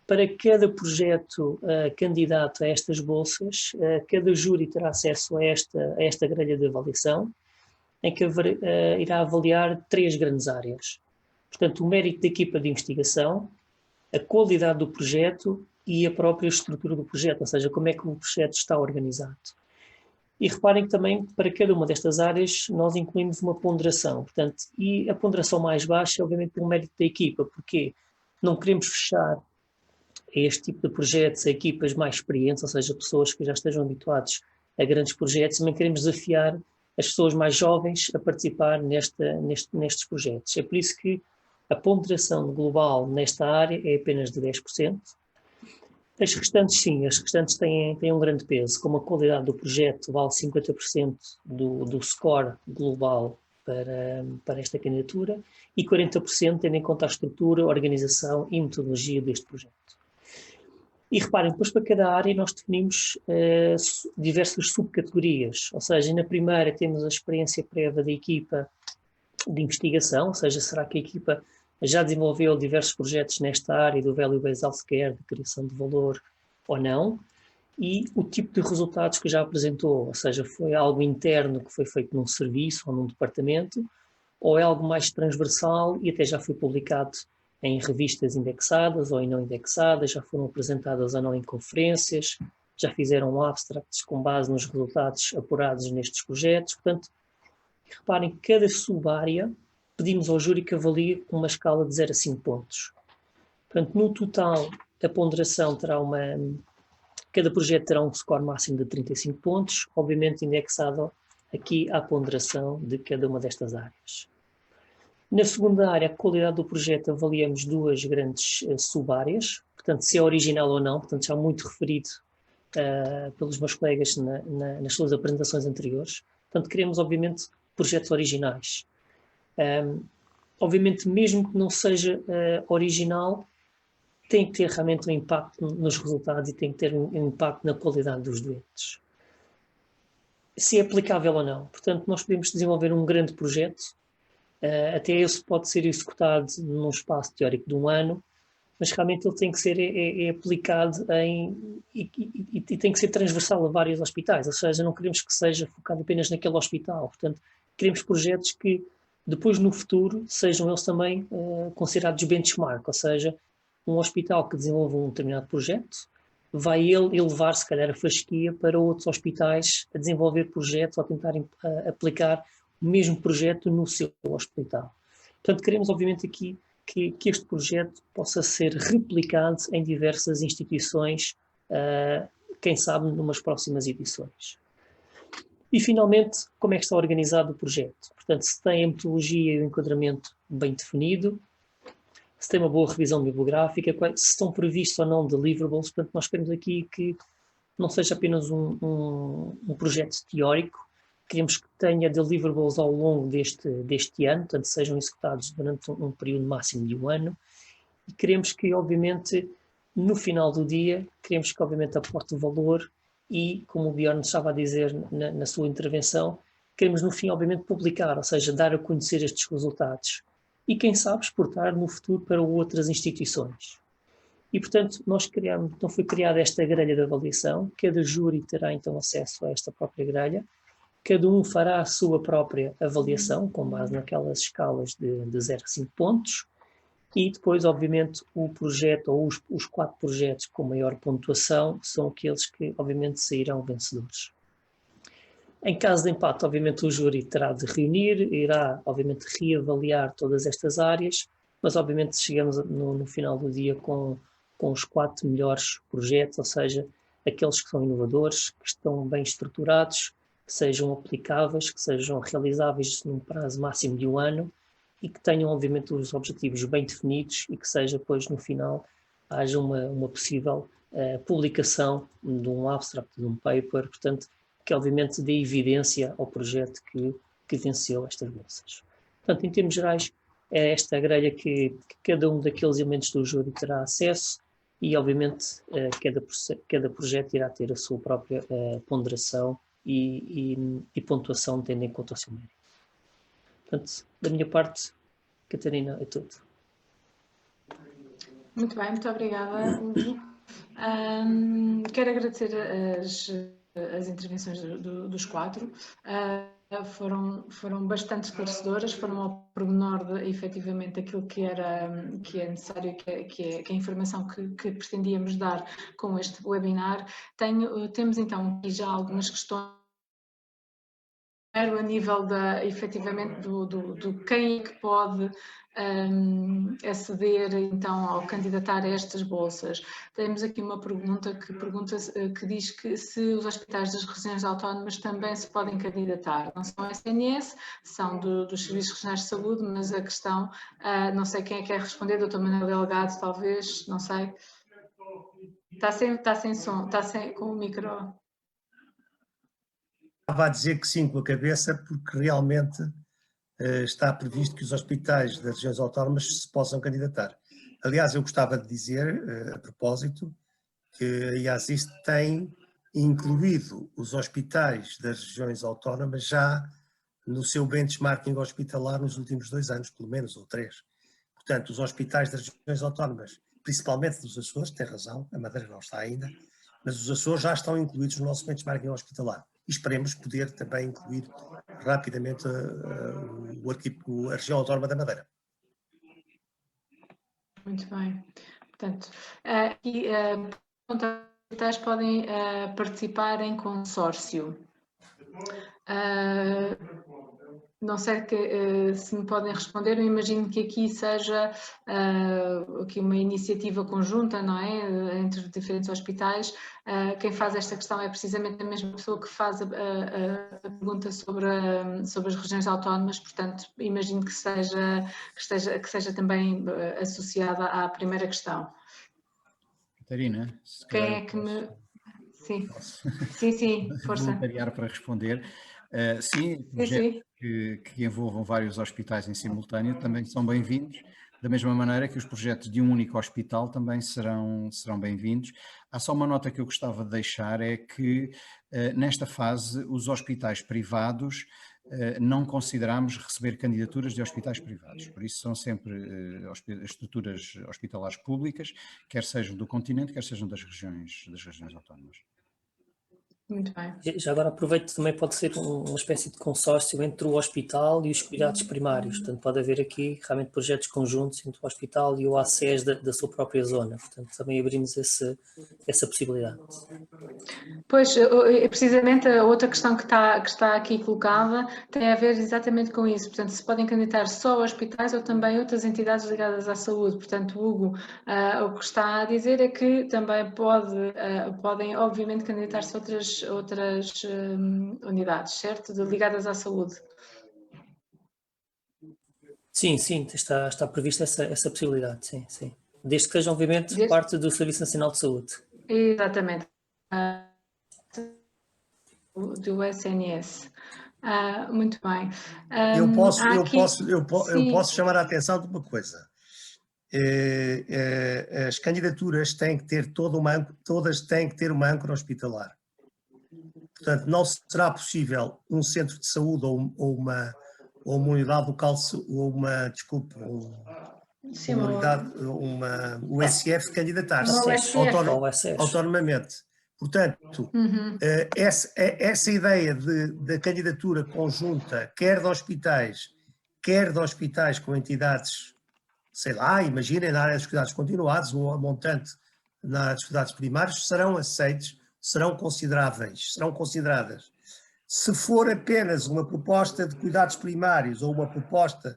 E: para cada projeto candidato a estas bolsas, cada júri terá acesso a esta grelha de avaliação, em que irá avaliar 3 grandes áreas. Portanto, o mérito da equipa de investigação, a qualidade do projeto e a própria estrutura do projeto, ou seja, como é que o projeto está organizado. E reparem que também, para cada uma destas áreas, nós incluímos uma ponderação. Portanto, e a ponderação mais baixa é, obviamente, pelo mérito da equipa, porque não queremos fechar a este tipo de projetos a equipas mais experientes, ou seja, pessoas que já estejam habituados a grandes projetos. Também queremos desafiar as pessoas mais jovens a participar nestes projetos. É por isso que a ponderação global nesta área é apenas de 10%. As restantes, sim, as restantes têm um grande peso, como a qualidade do projeto vale 50% do score global para esta candidatura e 40% tendo em conta a estrutura, organização e metodologia deste projeto. E reparem, depois para cada área nós definimos diversas subcategorias, ou seja, na primeira temos a experiência prévia da equipa de investigação, ou seja, será que a equipa já desenvolveu diversos projetos nesta área do Value-Based Healthcare, de criação de valor ou não, e o tipo de resultados que já apresentou, ou seja, foi algo interno que foi feito num serviço ou num departamento, ou é algo mais transversal e até já foi publicado em revistas indexadas ou não indexadas, já foram apresentadas ou não em conferências, já fizeram abstracts com base nos resultados apurados nestes projetos. Portanto, reparem que cada sub-área pedimos ao júri que avalie uma escala de 0 a 5 pontos. Portanto, no total, a ponderação terá cada projeto terá um score máximo de 35 pontos, obviamente indexado aqui à ponderação de cada uma destas áreas. Na segunda área, a qualidade do projeto, avaliamos duas grandes sub-áreas, portanto, se é original ou não, portanto, já muito referido pelos meus colegas nas suas apresentações anteriores. Portanto, queremos, obviamente, projetos originais. Obviamente, mesmo que não seja original, tem que ter realmente um impacto nos resultados e tem que ter um impacto na qualidade dos doentes. Se é aplicável ou não. Portanto, nós podemos desenvolver um grande projeto, até esse pode ser executado num espaço teórico de 1 ano, mas realmente ele tem que ser aplicado e tem que ser transversal a vários hospitais, ou seja, não queremos que seja focado apenas naquele hospital. Portanto, queremos projetos que depois no futuro sejam eles também considerados benchmark, ou seja, um hospital que desenvolva um determinado projeto vai ele elevar se calhar a fasquia para outros hospitais a desenvolver projetos ou a tentarem aplicar o mesmo projeto no seu hospital. Portanto, queremos obviamente aqui que este projeto possa ser replicado em diversas instituições, quem sabe numas próximas edições. E finalmente, como é que está organizado o projeto? Portanto, se tem a metodologia e o enquadramento bem definido, se tem uma boa revisão bibliográfica, se estão previstos ou não deliverables. Portanto, nós queremos aqui que não seja apenas um projeto teórico, queremos que tenha deliverables ao longo deste ano, portanto, sejam executados durante um período máximo de 1 ano, e queremos que, obviamente, no final do dia, queremos que, obviamente, aporte valor e, como o Bjorn estava a dizer na sua intervenção, queremos, no fim, obviamente, publicar, ou seja, dar a conhecer estes resultados e, quem sabe, exportar no futuro para outras instituições. E, portanto, então foi criada esta grelha de avaliação, cada júri terá, então, acesso a esta própria grelha, cada um fará a sua própria avaliação, com base naquelas escalas de 0 a 5 pontos, e depois, obviamente, o projeto, ou os 4 projetos com maior pontuação, são aqueles que, obviamente, sairão vencedores. Em caso de empate, obviamente, o júri terá de reunir, irá, obviamente, reavaliar todas estas áreas, mas, obviamente, chegamos no final do dia com os 4 melhores projetos, ou seja, aqueles que são inovadores, que estão bem estruturados, que sejam aplicáveis, que sejam realizáveis num prazo máximo de 1 ano e que tenham, obviamente, os objetivos bem definidos e que seja, depois, no final, haja uma possível publicação de um abstract, de um paper, portanto, que, obviamente, dê evidência ao projeto que venceu estas bolsas. Portanto, em termos gerais, é esta grelha que cada um daqueles elementos do júri terá acesso e, obviamente, cada projeto irá ter a sua própria ponderação e pontuação tendo em conta o seu mérito. Portanto, da minha parte, Catarina, é tudo.
A: Muito bem, muito obrigada, Hugo. Quero agradecer as intervenções dos 4. Foram bastante esclarecedoras, foram ao pormenor de, efetivamente, aquilo que é necessário, que é a informação que pretendíamos dar com este webinar. Temos então aqui já algumas questões a nível efetivamente do quem é que pode aceder então ao candidatar a estas bolsas. Temos aqui uma pergunta que diz que se os hospitais das regiões autónomas também se podem candidatar. Não são SNS, são dos Serviços Regionais de Saúde, mas a questão, não sei quem é que quer responder, Dr. Manuel Delgado, talvez, não sei. Está sem som, está com o micro.
B: Estava a dizer que sim com a cabeça, porque realmente está previsto que os hospitais das regiões autónomas se possam candidatar. Aliás, eu gostava de dizer, a propósito, que a IASIS tem incluído os hospitais das regiões autónomas já no seu benchmarking hospitalar nos últimos 2 anos, pelo menos, ou 3. Portanto, os hospitais das regiões autónomas, principalmente dos Açores, tem razão, a Madeira não está ainda, mas os Açores já estão incluídos no nosso benchmarking hospitalar. E esperemos poder também incluir rapidamente a região autónoma da Madeira.
A: Muito bem. Portanto, os hospitais podem participar em consórcio. Não sei se me podem responder, eu imagino que aqui seja aqui uma iniciativa conjunta, não é? Entre diferentes hospitais. Quem faz esta questão é precisamente a mesma pessoa que faz a pergunta sobre as regiões autónomas, portanto, imagino que seja também associada à primeira questão.
D: Catarina, se
A: Quem
D: calhar
A: é que me... Sim,
D: posso
A: sim, força.
D: voluntariar para responder. Sim, projetos que envolvam vários hospitais em simultâneo também são bem-vindos, da mesma maneira que os projetos de um único hospital também serão bem-vindos. Há só uma nota que eu gostava de deixar, é que nesta fase os hospitais privados não consideramos receber candidaturas de hospitais privados, por isso são sempre estruturas hospitalares públicas, quer sejam do continente, quer sejam das regiões autónomas.
A: Muito bem.
E: Já agora aproveito, também pode ser uma espécie de consórcio entre o hospital e os cuidados primários, portanto pode haver aqui realmente projetos conjuntos entre o hospital e o ACES da sua própria zona, portanto também abrimos essa possibilidade.
A: Pois, precisamente a outra questão que está aqui colocada tem a ver exatamente com isso, portanto se podem candidatar só hospitais ou também outras entidades ligadas à saúde, portanto Hugo, o que está a dizer é que também podem obviamente candidatar-se outras unidades, certo? Ligadas à saúde.
E: Sim, está prevista essa possibilidade, sim. Desde que seja obviamente parte do Serviço Nacional de Saúde.
A: Exatamente. Do SNS. Muito bem.
B: Eu posso chamar a atenção de uma coisa. As candidaturas têm que ter todas têm que ter uma âncora hospitalar. Portanto, não será possível um centro de saúde ou uma unidade local, ou uma, desculpe, uma unidade, o SF candidatar-se autonomamente. Portanto, essa ideia da candidatura conjunta, quer de hospitais com entidades, sei lá, imaginem, na área dos cuidados continuados ou a montante na área dos cuidados primários, serão aceites, serão consideradas. Se for apenas uma proposta de cuidados primários ou uma proposta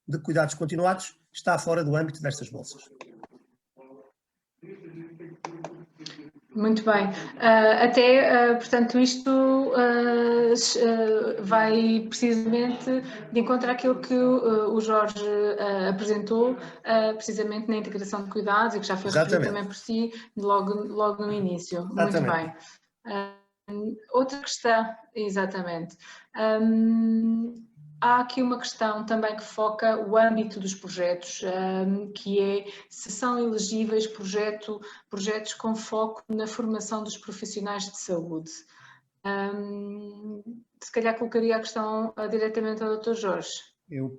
B: de cuidados continuados, está fora do âmbito destas bolsas.
A: Muito bem. Portanto, isto vai precisamente de encontro àquilo que o Jorge apresentou, precisamente na integração de cuidados, e que já foi referido também por si, logo no início.
B: Exatamente.
A: Muito bem. Outra questão, exatamente. Há aqui uma questão também que foca o âmbito dos projetos, que é se são elegíveis projetos com foco na formação dos profissionais de saúde. Se calhar colocaria a questão diretamente ao Dr. Jorge.
D: Eu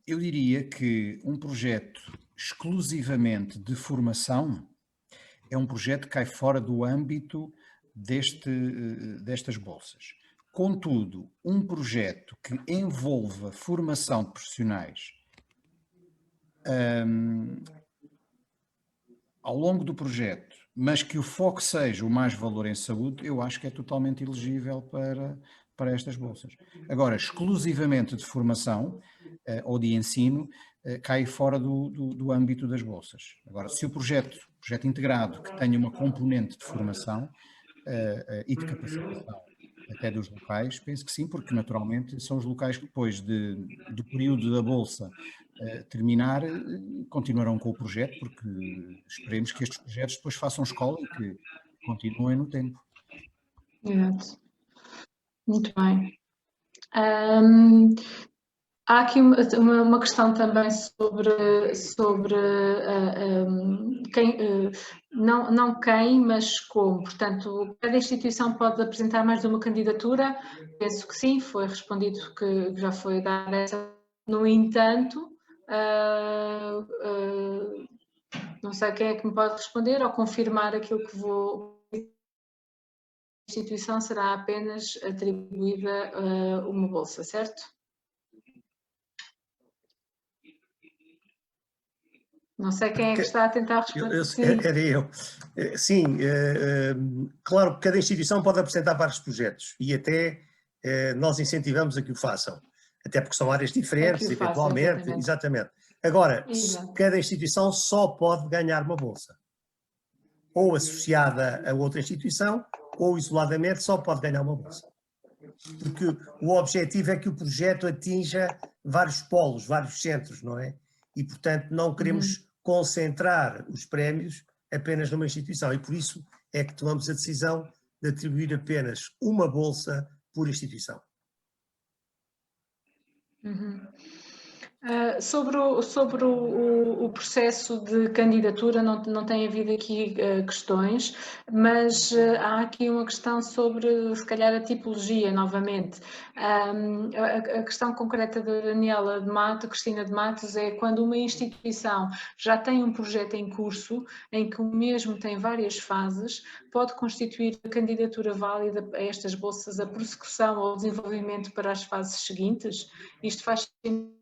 D: diria que um projeto exclusivamente de formação é um projeto que cai fora do âmbito destas bolsas. Contudo, um projeto que envolva formação de profissionais ao longo do projeto, mas que o foco seja o mais valor em saúde, eu acho que é totalmente elegível para estas bolsas. Agora, exclusivamente de formação ou de ensino, cai fora do âmbito das bolsas. Agora, se o projeto integrado que tenha uma componente de formação e de capacitação até dos locais, penso que sim, porque naturalmente são os locais que depois do período da bolsa terminar, continuarão com o projeto, porque esperemos que estes projetos depois façam escola e que continuem no tempo.
A: Exato. Muito bem. Há aqui uma questão também sobre quem, não quem, mas como. Portanto, cada instituição pode apresentar mais de uma candidatura? Penso que sim, foi respondido que já foi dada essa. No entanto, não sei quem é que me pode responder ou confirmar aquilo que vou. A instituição será apenas atribuída uma bolsa, certo? Não sei quem é que está a tentar responder.
B: Era eu. Sim, claro que cada instituição pode apresentar vários projetos e até nós incentivamos a que o façam, até porque são áreas diferentes, eventualmente. Exatamente. Agora, cada instituição só pode ganhar uma bolsa. Ou associada a outra instituição, ou isoladamente só pode ganhar uma bolsa. Porque o objetivo é que o projeto atinja vários polos, vários centros, não é? E, portanto, não queremos concentrar os prémios apenas numa instituição e por isso é que tomamos a decisão de atribuir apenas uma bolsa por instituição.
A: Sobre o processo de candidatura não tem havido aqui questões, mas há aqui uma questão sobre, se calhar, a tipologia, novamente. A questão concreta da Daniela Cristina de Matos é quando uma instituição já tem um projeto em curso, em que o mesmo tem várias fases, pode constituir a candidatura válida a estas bolsas a prossecução ou desenvolvimento para as fases seguintes? Isto faz sentido?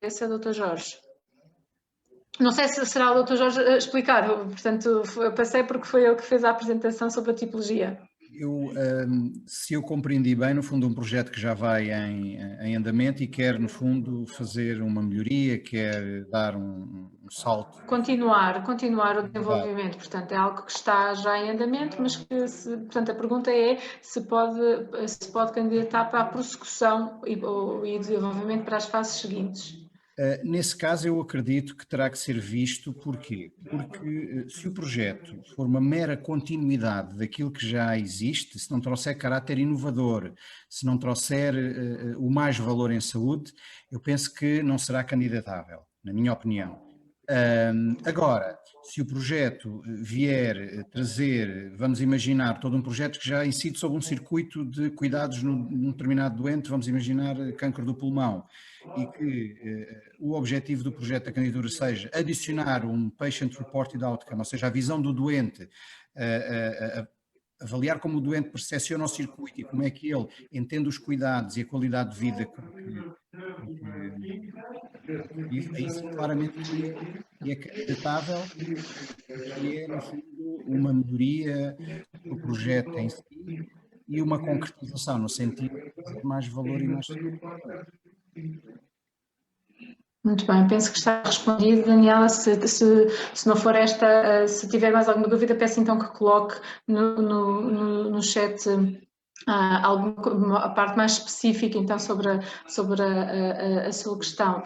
A: Esse é o Dr. Jorge. Não sei se será o Dr. Jorge a explicar, portanto, eu passei porque foi ele que fez a apresentação sobre a tipologia.
D: Se eu compreendi bem, no fundo, um projeto que já vai em andamento e quer, no fundo, fazer uma melhoria, quer dar um salto.
A: Continuar o desenvolvimento, portanto, é algo que está já em andamento, mas que, portanto, a pergunta é se pode candidatar para a prossecução e desenvolvimento para as fases seguintes.
D: Nesse caso, eu acredito que terá que ser visto. Porquê? Porque se o projeto for uma mera continuidade daquilo que já existe, se não trouxer caráter inovador, se não trouxer o mais valor em saúde, eu penso que não será candidatável, na minha opinião. Agora, se o projeto vier trazer, vamos imaginar, todo um projeto que já incide sobre um circuito de cuidados num determinado doente, vamos imaginar cancro do pulmão, e que o objetivo do projeto da candidatura seja adicionar um Patient Reported Outcome, ou seja, a visão do doente, avaliar como o doente percepciona o circuito e como é que ele entende os cuidados e a qualidade de vida aí sim, claramente que é candidatável, que é, no fundo, uma melhoria do projeto em si e uma concretização no sentido de trazer mais valor e mais segurança.
A: Muito bem, penso que está respondido. Daniela, se não for esta, se tiver mais alguma dúvida, peço então que coloque no chat a parte mais específica então sobre a sua questão.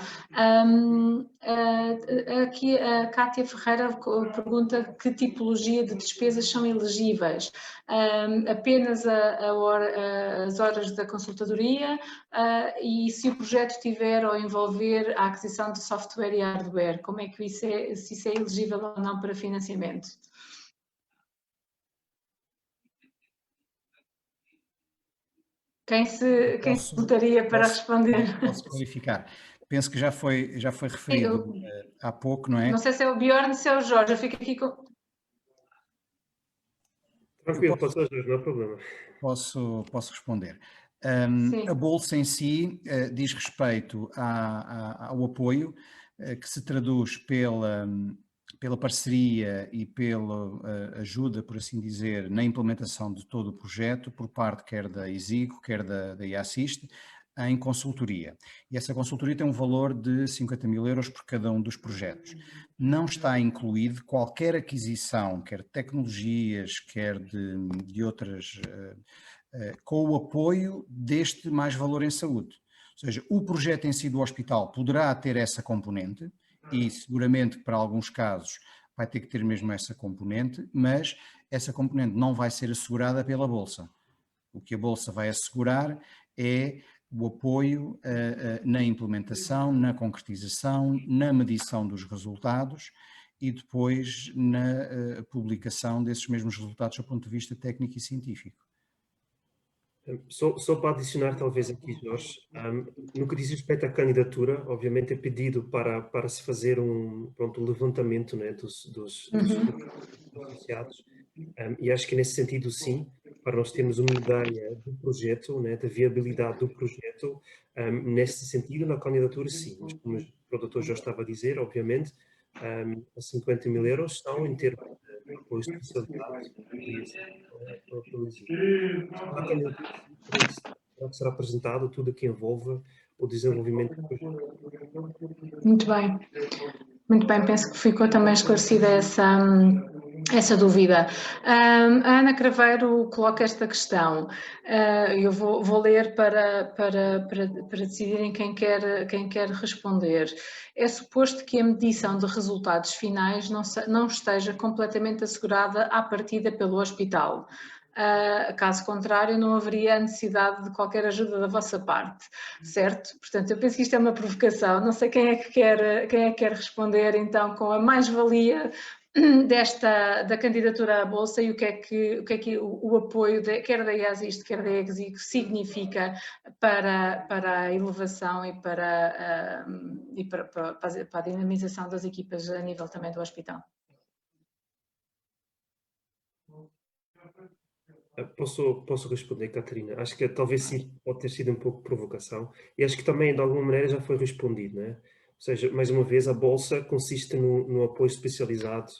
A: Aqui a Cátia Ferreira pergunta que tipologia de despesas são elegíveis. Apenas as horas da consultadoria e se o projeto tiver ou envolver a aquisição de software e hardware, como é que se isso é elegível ou não para financiamento? Quem se votaria para responder?
D: Posso clarificar. Penso que já foi referido há pouco, não é?
A: Não sei se é o Bjorn ou se é o Jorge, eu fico aqui com...
C: Tranquilo, pode ser, não há problema.
D: Posso responder. A bolsa em si diz respeito ao apoio que se traduz pela parceria e pela ajuda, por assim dizer, na implementação de todo o projeto, por parte quer da ISIGO, quer da IASIST, em consultoria. E essa consultoria tem um valor de 50 mil euros por cada um dos projetos. Não está incluído qualquer aquisição, quer de tecnologias, quer de outras, com o apoio deste mais valor em saúde. Ou seja, o projeto em si do hospital poderá ter essa componente e seguramente para alguns casos vai ter que ter mesmo essa componente, mas essa componente não vai ser assegurada pela Bolsa. O que a Bolsa vai assegurar é o apoio na implementação, na concretização, na medição dos resultados e depois na publicação desses mesmos resultados do ponto de vista técnico e científico.
C: Só para adicionar talvez aqui, Jorge, no que diz respeito à candidatura, obviamente é pedido para se fazer um levantamento, né, dos associados, e acho que nesse sentido sim, para nós termos uma ideia do projeto, né, da viabilidade do projeto, nesse sentido na candidatura sim, mas como o doutor já estava a dizer, obviamente, a 50 mil euros estão em termos de apoio de especialidade pelo exílio. Na candidatura será apresentado tudo o que envolve o desenvolvimento do projeto.
A: Muito bem, penso que ficou também esclarecida essa dúvida. A Ana Craveiro coloca esta questão, eu vou ler para decidirem quem quer responder. É suposto que a medição de resultados finais não esteja completamente assegurada à partida pelo hospital. Caso contrário, não haveria necessidade de qualquer ajuda da vossa parte, certo? Portanto, eu penso que isto é uma provocação. Não sei quem é que quer responder, então, com a mais-valia da candidatura à Bolsa e o que é que o apoio, quer da IASIST, quer da EGSIC, significa para a elevação e para a dinamização das equipas a nível também do hospital.
C: Posso responder, Catarina? Acho que talvez sim, pode ter sido um pouco de provocação e acho que também de alguma maneira já foi respondido, né? Ou seja, mais uma vez, a Bolsa consiste no apoio especializado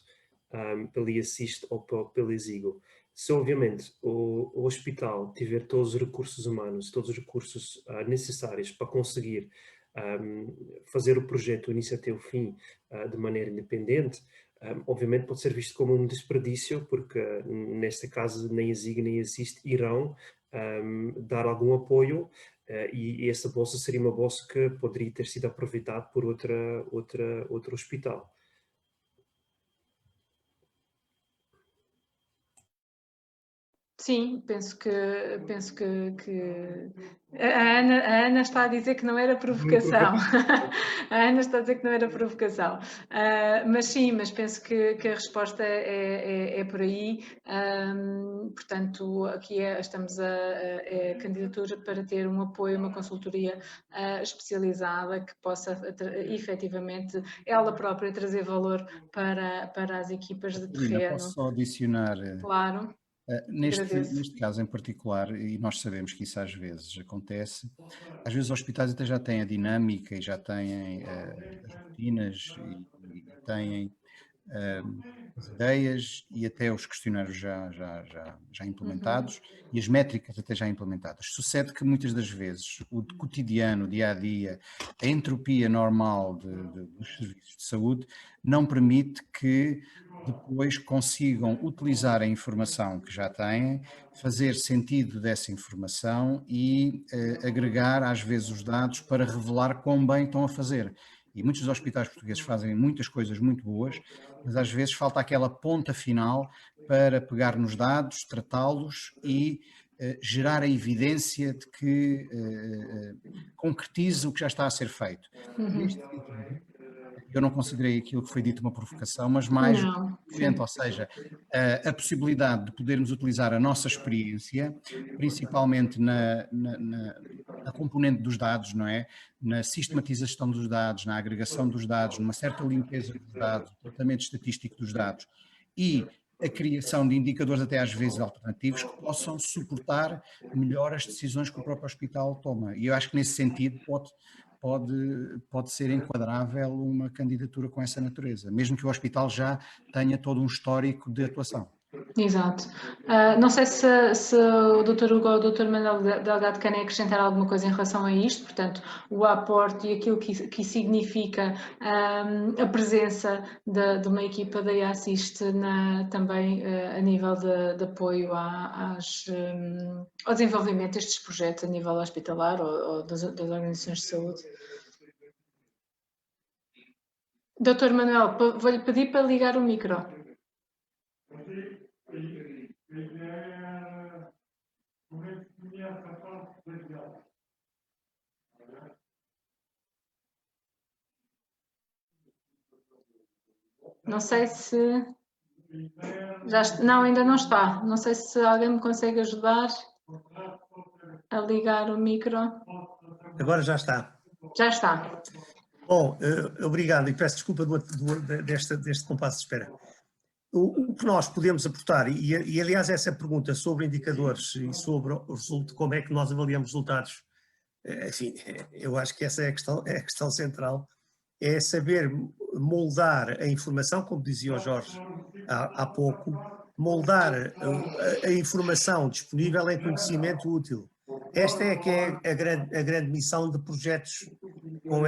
C: pela IASIST ou pela Exigo. Se obviamente o hospital tiver todos os recursos humanos, todos os recursos necessários para conseguir fazer o projeto do início até o fim de maneira independente, obviamente pode ser visto como um desperdício, porque neste caso nem a ZIG nem a IASIST irão dar algum apoio e essa bolsa seria uma bolsa que poderia ter sido aproveitada por outro hospital.
A: Sim, penso que a Ana está a dizer que não era provocação. A Ana está a dizer que não era provocação. Mas sim, mas penso que a resposta é por aí. Portanto, aqui estamos a candidatura para ter um apoio, uma consultoria especializada que possa efetivamente ela própria trazer valor para as equipas de terreno.
D: Posso só adicionar?
A: Claro.
D: Neste caso em particular, e nós sabemos que isso às vezes acontece, às vezes os hospitais até já têm a dinâmica e já têm as rotinas e têm as ideias e até os questionários já implementados e as métricas até já implementadas. Sucede que muitas das vezes o cotidiano, o dia-a-dia, a entropia normal dos serviços de saúde não permite que depois consigam utilizar a informação que já têm, fazer sentido dessa informação e agregar às vezes os dados para revelar quão bem estão a fazer. E muitos dos hospitais portugueses fazem muitas coisas muito boas, mas às vezes falta aquela ponta final para pegar nos dados, tratá-los e gerar a evidência de que concretize o que já está a ser feito. Neste sentido, eu não considerei aquilo que foi dito uma provocação, mas mais ou seja, a possibilidade de podermos utilizar a nossa experiência, principalmente na componente dos dados, não é? Na sistematização dos dados, na agregação dos dados, numa certa limpeza dos dados, tratamento estatístico dos dados e a criação de indicadores até às vezes alternativos que possam suportar melhor as decisões que o próprio hospital toma. E eu acho que nesse sentido pode ser enquadrável uma candidatura com essa natureza, mesmo que o hospital já tenha todo um histórico de atuação.
A: Exato. Não sei se o Dr. Hugo ou o Dr. Manuel Delgado querem acrescentar alguma coisa em relação a isto, portanto, o aporte e aquilo que significa a presença de uma equipa da IASIST também a nível de apoio ao desenvolvimento destes projetos a nível hospitalar ou das organizações de saúde. Dr. Manuel, vou-lhe pedir para ligar o micro. Não sei se... Não, ainda não está. Não sei se alguém me consegue ajudar a ligar o micro.
B: Agora já está.
A: Já está.
B: Bom, obrigado e peço desculpa deste compasso de espera. O que nós podemos aportar, e aliás essa pergunta sobre indicadores e sobre como é que nós avaliamos resultados, enfim, eu acho que essa é a questão central, é saber moldar a informação, como dizia o Jorge há pouco, moldar a informação disponível em conhecimento útil. Esta é que é a grande missão de projetos com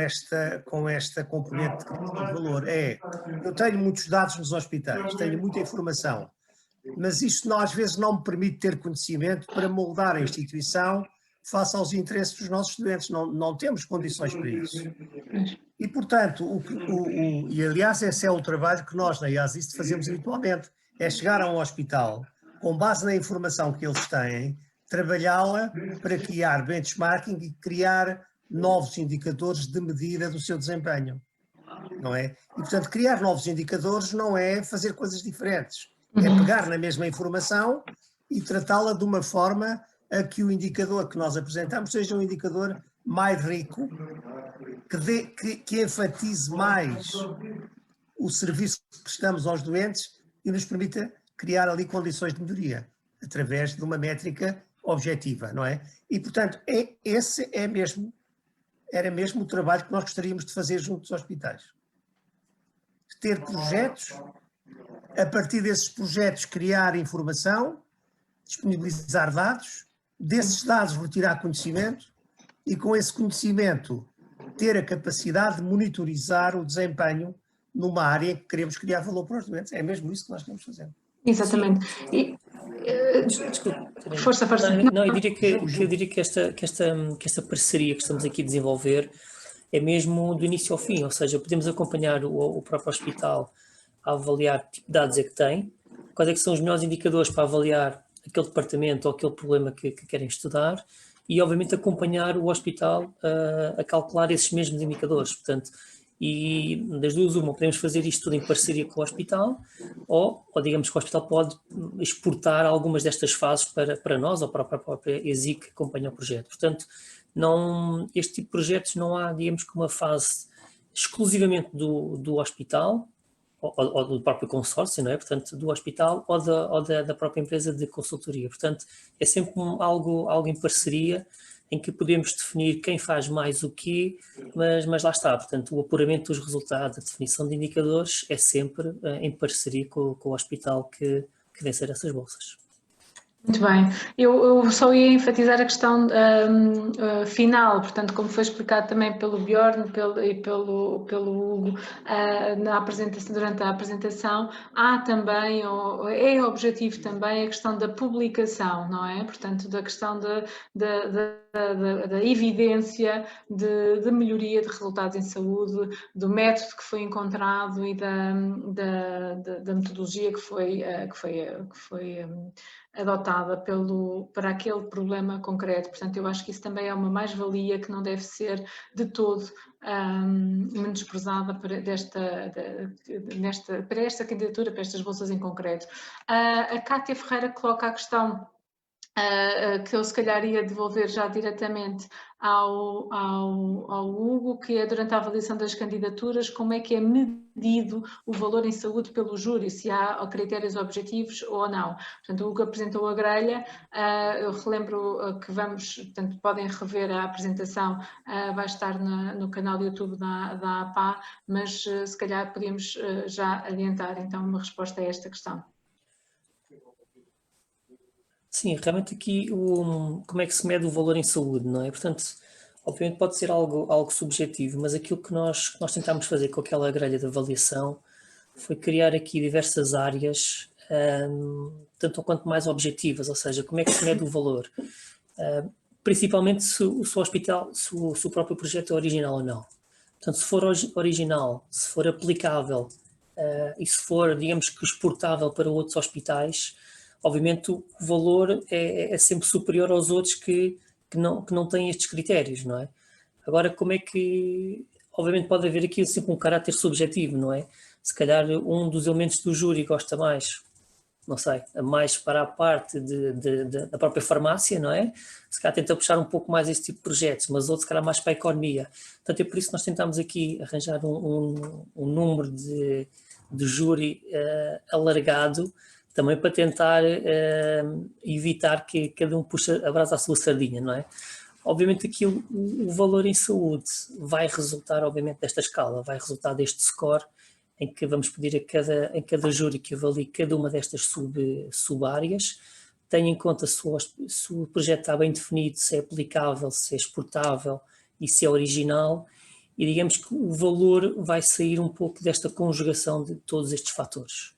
B: esta componente de criação de valor. Eu tenho muitos dados nos hospitais, tenho muita informação, mas isto às vezes não me permite ter conhecimento para moldar a instituição face aos interesses dos nossos doentes, não temos condições para isso. E, portanto, e aliás esse é o trabalho que nós na IASIST fazemos habitualmente, é chegar a um hospital, com base na informação que eles têm, trabalhá-la para criar benchmarking e criar novos indicadores de medida do seu desempenho, não é? E, portanto, criar novos indicadores não é fazer coisas diferentes, é pegar na mesma informação e tratá-la de uma forma a que o indicador que nós apresentamos seja um indicador mais rico, que enfatize mais o serviço que prestamos aos doentes e nos permita criar ali condições de melhoria, através de uma métrica objetiva, não é? E, portanto, esse era mesmo o trabalho que nós gostaríamos de fazer junto dos hospitais. Ter projetos, a partir desses projetos criar informação, disponibilizar dados, desses dados retirar conhecimento e com esse conhecimento ter a capacidade de monitorizar o desempenho numa área em que queremos criar valor para os doentes. É mesmo isso que nós queremos fazer.
A: Exatamente.
E: Desculpe.
A: Força.
E: Não, eu diria que esta parceria que estamos aqui a desenvolver é mesmo do início ao fim, ou seja, podemos acompanhar o próprio hospital a avaliar que tipo de dados é que tem, quais é que são os melhores indicadores para avaliar aquele departamento ou aquele problema que querem estudar e, obviamente, acompanhar o hospital a calcular esses mesmos indicadores. Portanto, e das duas uma, podemos fazer isto tudo em parceria com o hospital ou digamos que o hospital pode exportar algumas destas fases para nós ou para a própria ESIC que acompanha o projeto. Portanto, este tipo de projetos não há, digamos que uma fase exclusivamente do hospital ou do próprio consórcio, não é? Portanto, do hospital ou da própria empresa de consultoria. Portanto, é sempre algo em parceria em que podemos definir quem faz mais o quê, mas lá está. Portanto, o apuramento dos resultados, a definição de indicadores é sempre em parceria com o hospital que vencer essas bolsas.
A: Muito bem. Eu só ia enfatizar a questão final, portanto, como foi explicado também pelo Bjorn e pelo Hugo durante a apresentação, há também, é objetivo também a questão da publicação, não é? Portanto, da questão da evidência de melhoria de resultados em saúde, do método que foi encontrado e da metodologia que foi adotada para aquele problema concreto. Portanto, eu acho que isso também é uma mais-valia que não deve ser de todo menosprezada para esta candidatura, para estas bolsas em concreto. A Cátia Ferreira coloca a questão que eu se calhar ia devolver já diretamente ao Hugo, que é durante a avaliação das candidaturas, como é que é medido o valor em saúde pelo júri, se há critérios objetivos ou não. Portanto, o Hugo apresentou a grelha, eu relembro que portanto, podem rever a apresentação, vai estar no canal do YouTube da APA, mas se calhar podíamos já adiantar então uma resposta a esta questão.
E: Sim, realmente aqui como é que se mede o valor em saúde, não é? Portanto, obviamente pode ser algo subjetivo, mas aquilo que nós tentámos fazer com aquela grelha de avaliação foi criar aqui diversas áreas, tanto quanto mais objetivas, ou seja, como é que se mede o valor. Principalmente se o hospital, se o próprio projeto é original ou não. Portanto, se for original, se for aplicável e se for, digamos que exportável para outros hospitais, obviamente o valor é sempre superior aos outros que não têm estes critérios, não é? Agora, como é que... Obviamente pode haver aqui sempre um caráter subjetivo, não é? Se calhar um dos elementos do júri gosta mais, não sei, mais para a parte da própria farmácia, não é? Se calhar tenta puxar um pouco mais esse tipo de projetos, mas outros se calhar mais para a economia. Portanto, é por isso que nós tentámos aqui arranjar um número de júri alargado, também para tentar evitar que cada um puxe a brasa à sua sardinha, não é? Obviamente aqui o valor em saúde vai resultar, obviamente, desta escala, vai resultar deste score, em que vamos pedir a cada júri que avalie cada uma destas sub-áreas, tenha em conta se o projeto está bem definido, se é aplicável, se é exportável e se é original, e digamos que o valor vai sair um pouco desta conjugação de todos estes fatores.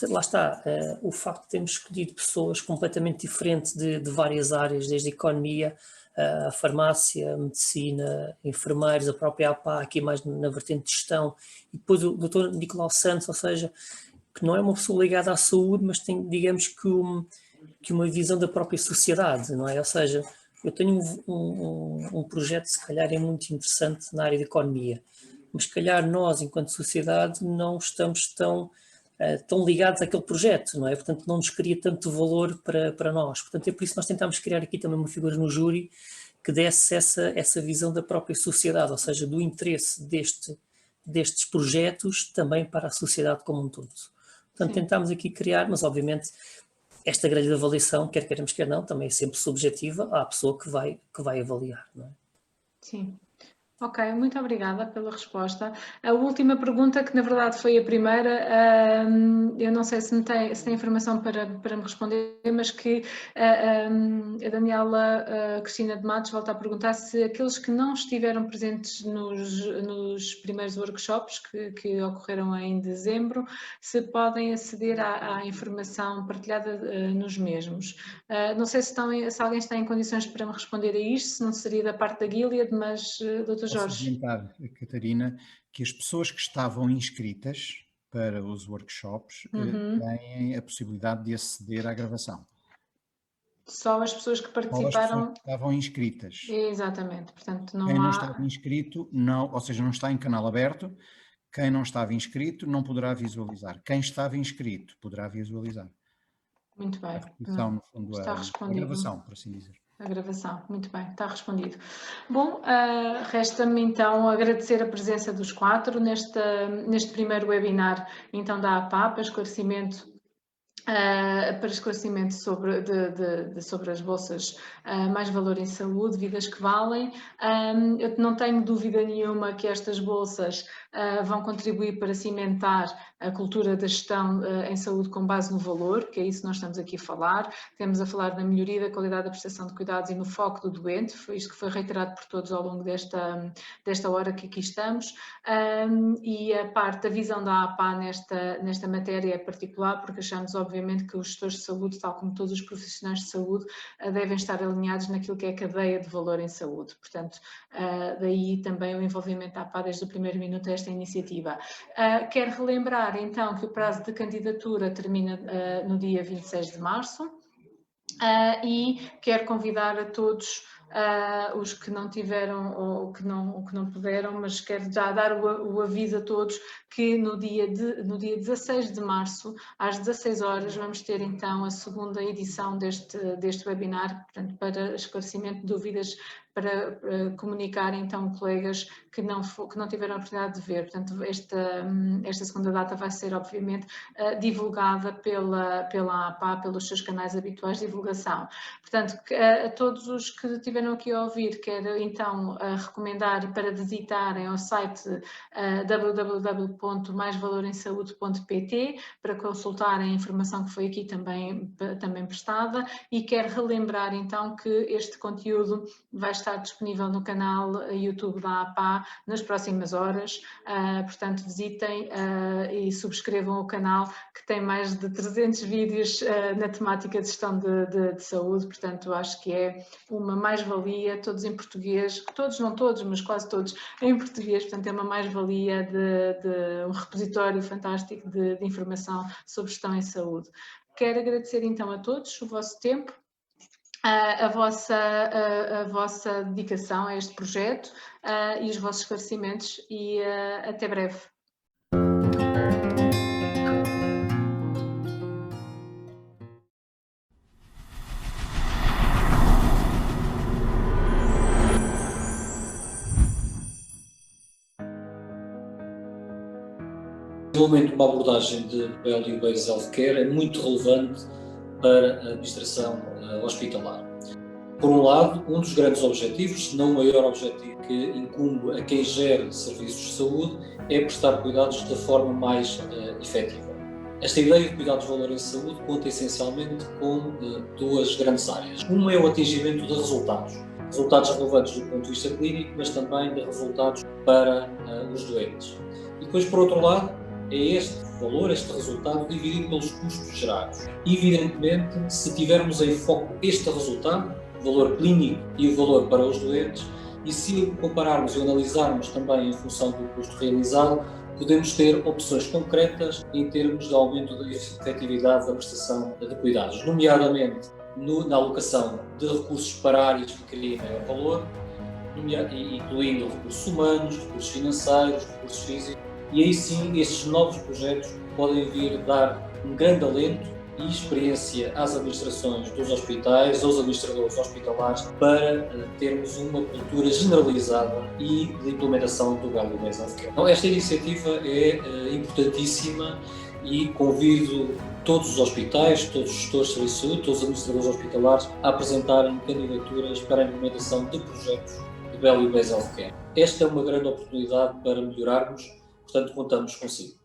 E: Lá está, o facto de termos escolhido pessoas completamente diferentes de várias áreas, desde a economia, a farmácia, a medicina, enfermeiros, a própria APA, aqui mais na vertente de gestão, e depois o Dr. Nicolau Santos, ou seja, que não é uma pessoa ligada à saúde, mas tem, digamos que uma visão da própria sociedade, não é? Ou seja, eu tenho um projeto, se calhar é muito interessante na área da economia, mas se calhar nós, enquanto sociedade, não estamos tão ligados àquele projeto, não é? Portanto, não nos cria tanto valor para nós. Portanto, é por isso que nós tentámos criar aqui também uma figura no júri que desse essa visão da própria sociedade, ou seja, do interesse destes projetos também para a sociedade como um todo. Portanto, tentámos aqui criar, mas obviamente esta grelha de avaliação, quer queiramos, quer não, também é sempre subjetiva à pessoa que vai avaliar, não é?
A: Sim. Ok, muito obrigada pela resposta. A última pergunta, que na verdade foi a primeira, eu não sei se tem informação para me responder, mas que a Daniela Cristina de Matos volta a perguntar se aqueles que não estiveram presentes nos primeiros workshops que ocorreram em dezembro, se podem aceder à informação partilhada nos mesmos. Não sei se alguém está em condições para me responder a isto, se não seria da parte da Gilead, mas Dr.
D: Posso
A: Jorge.
D: adiantar, Catarina, que as pessoas que estavam inscritas para os workshops têm a possibilidade de aceder à gravação.
A: Só as pessoas que participaram.
D: Só as pessoas que estavam inscritas.
A: Exatamente, portanto não há...
D: Quem não estava inscrito, não, ou seja, não está em canal aberto, quem não estava inscrito não poderá visualizar. Quem estava inscrito poderá visualizar.
A: Muito bem.
D: A repetição, no fundo,
A: está respondido.
D: A gravação, por assim dizer.
A: A gravação, muito bem, está respondido. Bom, resta-me então agradecer a presença dos quatro neste primeiro webinar então da APA para esclarecimento sobre as bolsas mais valor em saúde, vidas que valem. Eu não tenho dúvida nenhuma que estas bolsas vão contribuir para cimentar a cultura da gestão em saúde com base no valor, que é isso que nós estamos aqui a falar. Temos a falar da melhoria da qualidade da prestação de cuidados e no foco do doente, foi isto que foi reiterado por todos ao longo desta hora que aqui estamos, e a parte da visão da APA nesta matéria é particular, porque achamos obviamente que os gestores de saúde, tal como todos os profissionais de saúde, devem estar alinhados naquilo que é a cadeia de valor em saúde. Portanto, daí também o envolvimento da APA desde o primeiro minuto a esta iniciativa. Quero relembrar então que o prazo de candidatura termina no dia 26 de março e quero convidar a todos os que não tiveram ou que não puderam, mas quero já dar o aviso a todos que no dia 16 de março, às 16 horas, vamos ter então a segunda edição deste webinar, portanto, para esclarecimento de dúvidas para comunicar então colegas que não tiveram a oportunidade de ver. Portanto, esta segunda data vai ser obviamente divulgada pela APA, pelos seus canais habituais de divulgação. Portanto, a todos os que estiveram aqui a ouvir, quero então recomendar para visitarem ao site www.maisvaloremsaúde.pt para consultarem a informação que foi aqui também prestada, e quero relembrar então que este conteúdo vai estar disponível no canal YouTube da APA nas próximas horas, portanto visitem e subscrevam o canal, que tem mais de 300 vídeos na temática de gestão de saúde. Portanto, acho que é uma mais-valia, todos em português, todos, não todos, mas quase todos em português. Portanto, é uma mais-valia de um repositório fantástico de informação sobre gestão em saúde. Quero agradecer então a todos o vosso tempo, a vossa dedicação a este projeto e os vossos esclarecimentos, e até breve.
F: Realmente uma abordagem de Value-Based Healthcare é muito relevante para a administração hospitalar. Por um lado, um dos grandes objetivos, se não o maior objetivo que incumbe a quem gere serviços de saúde, é prestar cuidados da forma mais efetiva. Esta ideia de cuidados de valor em saúde conta essencialmente com duas grandes áreas. Uma é o atingimento de resultados relevantes do ponto de vista clínico, mas também de resultados para os doentes. E depois, por outro lado, é este valor, este resultado, dividido pelos custos gerados. Evidentemente, se tivermos em foco este resultado, o valor clínico e o valor para os doentes, e se o compararmos e analisarmos também em função do custo realizado, podemos ter opções concretas em termos de aumento da efetividade da prestação de cuidados, nomeadamente na alocação de recursos para áreas que criem maior valor, incluindo recursos humanos, recursos financeiros, recursos físicos. E aí sim, estes novos projetos podem vir dar um grande alento e experiência às administrações dos hospitais, aos administradores hospitalares, para termos uma cultura generalizada e de implementação do Value-Based Healthcare. Então, esta iniciativa é importantíssima e convido todos os hospitais, todos os gestores de serviço de saúde, todos os administradores hospitalares a apresentarem candidaturas para a implementação de projetos de Value-Based Healthcare. Esta é uma grande oportunidade para melhorarmos. Portanto, contamos consigo.